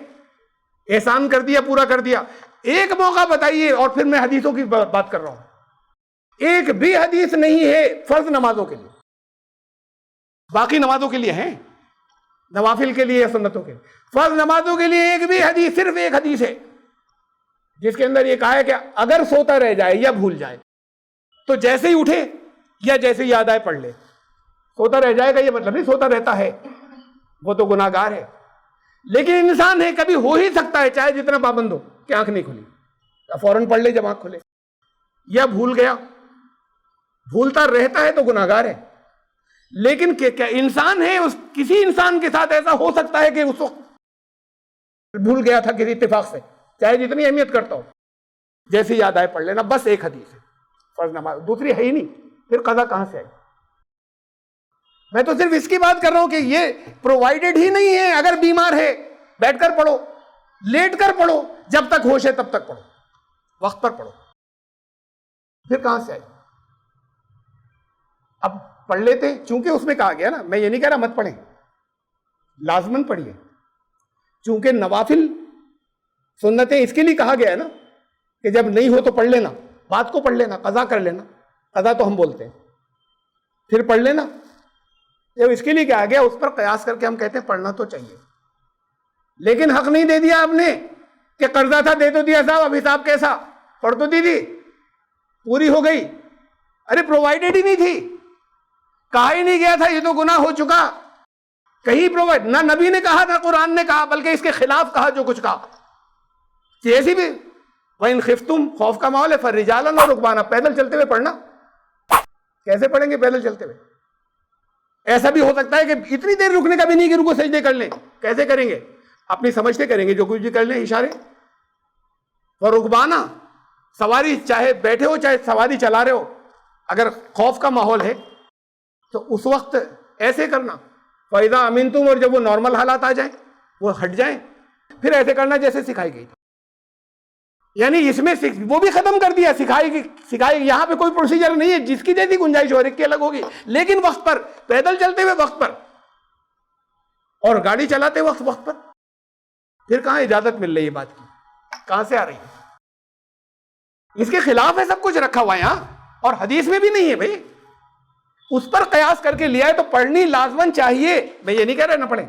احسان کر دیا، پورا کر دیا. ایک موقع بتائیے، اور پھر میں حدیثوں کی بات کر رہا ہوں، ایک بھی حدیث نہیں ہے فرض نمازوں کے لیے. باقی نمازوں کے لیے ہیں، نوافل کے لیے یا سنتوں کے لیے. فرض نمازوں کے لیے ایک بھی حدیث، صرف ایک حدیث ہے جس کے اندر یہ کہا ہے کہ اگر سوتا رہ جائے یا بھول جائے تو جیسے ہی اٹھے یا جیسے ہی یاد آئے پڑھ لے. سوتا رہ جائے گا یہ مطلب نہیں سوتا رہتا ہے، وہ تو گناہ گار ہے. لیکن انسان ہے، کبھی ہو ہی سکتا ہے چاہے جتنا پابند ہو کہ آنکھ نہیں کھلی، فوراً پڑھ لے جب آنکھ کھلے، یا بھول گیا. بھولتا رہتا ہے تو گناہ گار ہے. لیکن کیا انسان ہے، کسی انسان کے ساتھ ایسا ہو سکتا ہے کہ اس وقت بھول گیا تھا کسی اتفاق سے، چاہے جتنی اہمیت کرتا ہو، جیسے یاد آئے پڑھ لینا. بس ایک حدیث ہے فرض نماز، دوسری ہے ہی نہیں. پھر قضا کہاں سے آئی؟ میں تو صرف اس کی بات کر رہا ہوں کہ یہ پرووائڈڈ ہی نہیں ہے. اگر بیمار ہے بیٹھ کر پڑھو, لیٹ کر پڑھو, جب تک ہوش ہے تب تک پڑھو, وقت پر پڑھو. پھر کہاں سے آئی؟ اب پڑھ لیتے, چونکہ اس میں کہا گیا نا, میں یہ نہیں کہہ رہا مت پڑھیں, لازماً پڑھیے, چونکہ نوافل سنتیں اس کے لیے کہا گیا ہے نا کہ جب نہیں ہو تو پڑھ لینا, بات کو پڑھ لینا, قضا کر لینا. قضا تو ہم بولتے ہیں, پھر پڑھ لینا. جب اس کے لیے کہا گیا, اس پر قیاس کر کے ہم کہتے ہیں پڑھنا تو چاہیے. لیکن حق نہیں دے دیا آپ نے کہ قرضہ تھا دے تو دیا صاحب, اب حساب کیسا, پڑھ تو دی تھی, پوری ہو گئی. ارے پرووائڈڈ ہی نہیں تھی, کہا ہی نہیں گیا تھا یہ تو گناہ ہو چکا. کہیں پرووائڈ نہ نبی نے کہا تھا, قرآن نے کہا, بلکہ اس کے خلاف کہا جو کچھ کہا. ایسی بھی وَإِنْ خِفْتُمْ, خوف کا ماحول ہے, فَرِجَالًا وَرُكْبَانًا, پیدل چلتے ہوئے پڑھنا. کیسے پڑھیں گے پیدل چلتے ہوئے؟ ایسا بھی ہو سکتا ہے کہ اتنی دیر رکنے کا بھی نہیں کہ رکو سجدے کر لیں. کیسے کریں گے؟ اپنی سمجھتے کریں گے, جو کچھ بھی کر لیں اشارے. وَرُكْبَانًا, سواری چاہے بیٹھے ہو چاہے سواری چلا رہے ہو, اگر خوف کا ماحول ہے تو اس وقت ایسے کرنا. فَإِذَا أَمِنْتُمْ, اور جب وہ نارمل حالات آ جائیں, وہ ہٹ جائیں, پھر ایسے کرنا جیسے سکھائی گئی. یعنی اس میں وہ بھی ختم کر دیا, سکھائی. یہاں پہ کوئی پروسیجر نہیں ہے, جس کی جیسی گنجائش ہو رہی کی الگ ہوگی, لیکن وقت پر, پیدل چلتے ہوئے وقت پر, اور گاڑی چلاتے وقت پر. پھر کہاں اجازت مل رہی ہے بات کی, کہاں سے آ رہی ہے؟ اس کے خلاف ہے سب کچھ رکھا ہوا ہے یہاں, اور حدیث میں بھی نہیں ہے بھائی. اس پر قیاس کر کے لیا ہے تو پڑھنی لازمن چاہیے. میں یہ نہیں کہہ رہا نہ پڑھیں,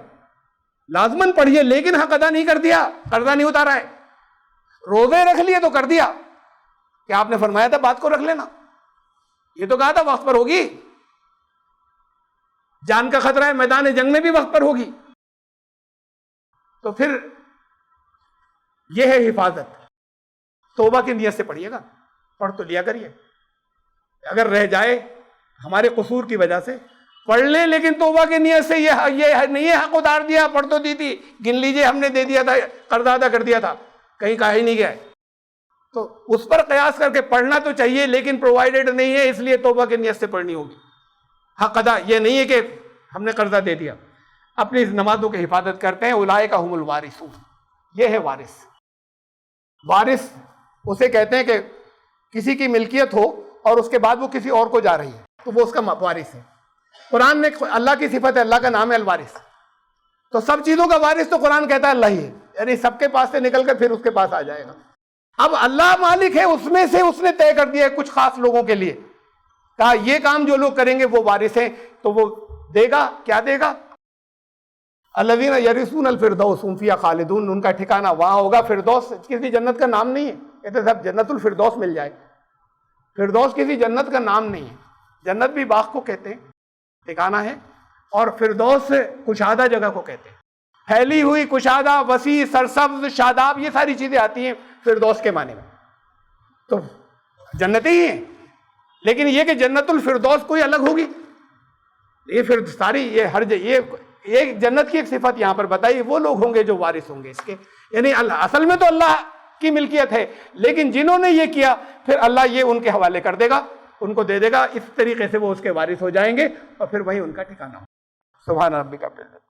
لازمن پڑھیے, لیکن حق ادا نہیں کر دیا, قرضہ نہیں اتارا ہے. روزے رکھ لیے تو کر دیا, کہ آپ نے فرمایا تھا بات کو رکھ لینا, یہ تو کہا تھا وقت پر ہوگی. جان کا خطرہ ہے, میدان جنگ میں بھی وقت پر ہوگی. تو پھر یہ ہے حفاظت. توبہ کی نیت سے پڑھیے گا, پڑھ تو لیا کریے. اگر رہ جائے ہمارے قصور کی وجہ سے, پڑھ لیں, لیکن توبہ کی نیت سے. یہ نہیں ہے حق اتار دیا, پڑھ تو دی تھی, گن لیجئے ہم نے دے دیا تھا, قرض ادا کر دیا تھا, کہیں کہا ہی نہیں گیا ہے. تو اس پر قیاس کر کے پڑھنا تو چاہیے, لیکن پرووائڈڈ نہیں ہے, اس لیے توبہ کی نیت سے پڑھنی ہوگی. حق ادا یہ نہیں ہے کہ ہم نے قرضہ دے دیا. اپنی نمازوں کی حفاظت کرتے ہیں. اولئک هم الوارثون, یہ ہے وارث. وارث اسے کہتے ہیں کہ کسی کی ملکیت ہو اور اس کے بعد وہ کسی اور کو جا رہی ہے, تو وہ اس کا وارث ہے. قرآن میں اللہ کی صفت ہے, اللہ کا نام ہے الوارث. تو سب چیزوں کا وارث تو قرآن کہتا ہے اللہ ہی ہے, یعنی سب کے پاس سے نکل کر پھر اس کے پاس آ جائے گا. اب اللہ مالک ہے, اس میں سے اس نے طے کر دیا ہے کچھ خاص لوگوں کے لیے, کہا یہ کام جو لوگ کریں گے وہ وارث ہیں, تو وہ دے گا. کیا دے گا؟ الذین یرثون الفردوس هم فیہا خالدون, ان کا ٹھکانہ وہاں ہوگا. فردوس کسی جنت کا نام نہیں ہے, کہتے صاحب جنت الفردوس مل جائے. فردوس کسی جنت کا نام نہیں ہے. جنت بھی باغ کو کہتے ہیں, ٹھکانہ ہے, اور فردوس کشادہ جگہ کو کہتے ہیں. پھیلی ہوئی, کشادہ, وسیع, سرسبز, شاداب, یہ ساری چیزیں آتی ہیں فردوس کے معنی میں. تو جنتی ہی ہیں, لیکن یہ کہ جنت الفردوس کوئی الگ ہوگی, یہ پھر ساری یہ ہر یہ جنت کی ایک صفت یہاں پر بتائی, وہ لوگ ہوں گے جو وارث ہوں گے اس کے. یعنی اصل میں تو اللہ کی ملکیت ہے, لیکن جنہوں نے یہ کیا پھر اللہ یہ ان کے حوالے کر دے گا, ان کو دے دے گا. اس طریقے سے وہ اس کے وارث ہو جائیں گے, اور پھر وہیں ان کا ٹھکانہ ہو. سبحان ربک رب العزت.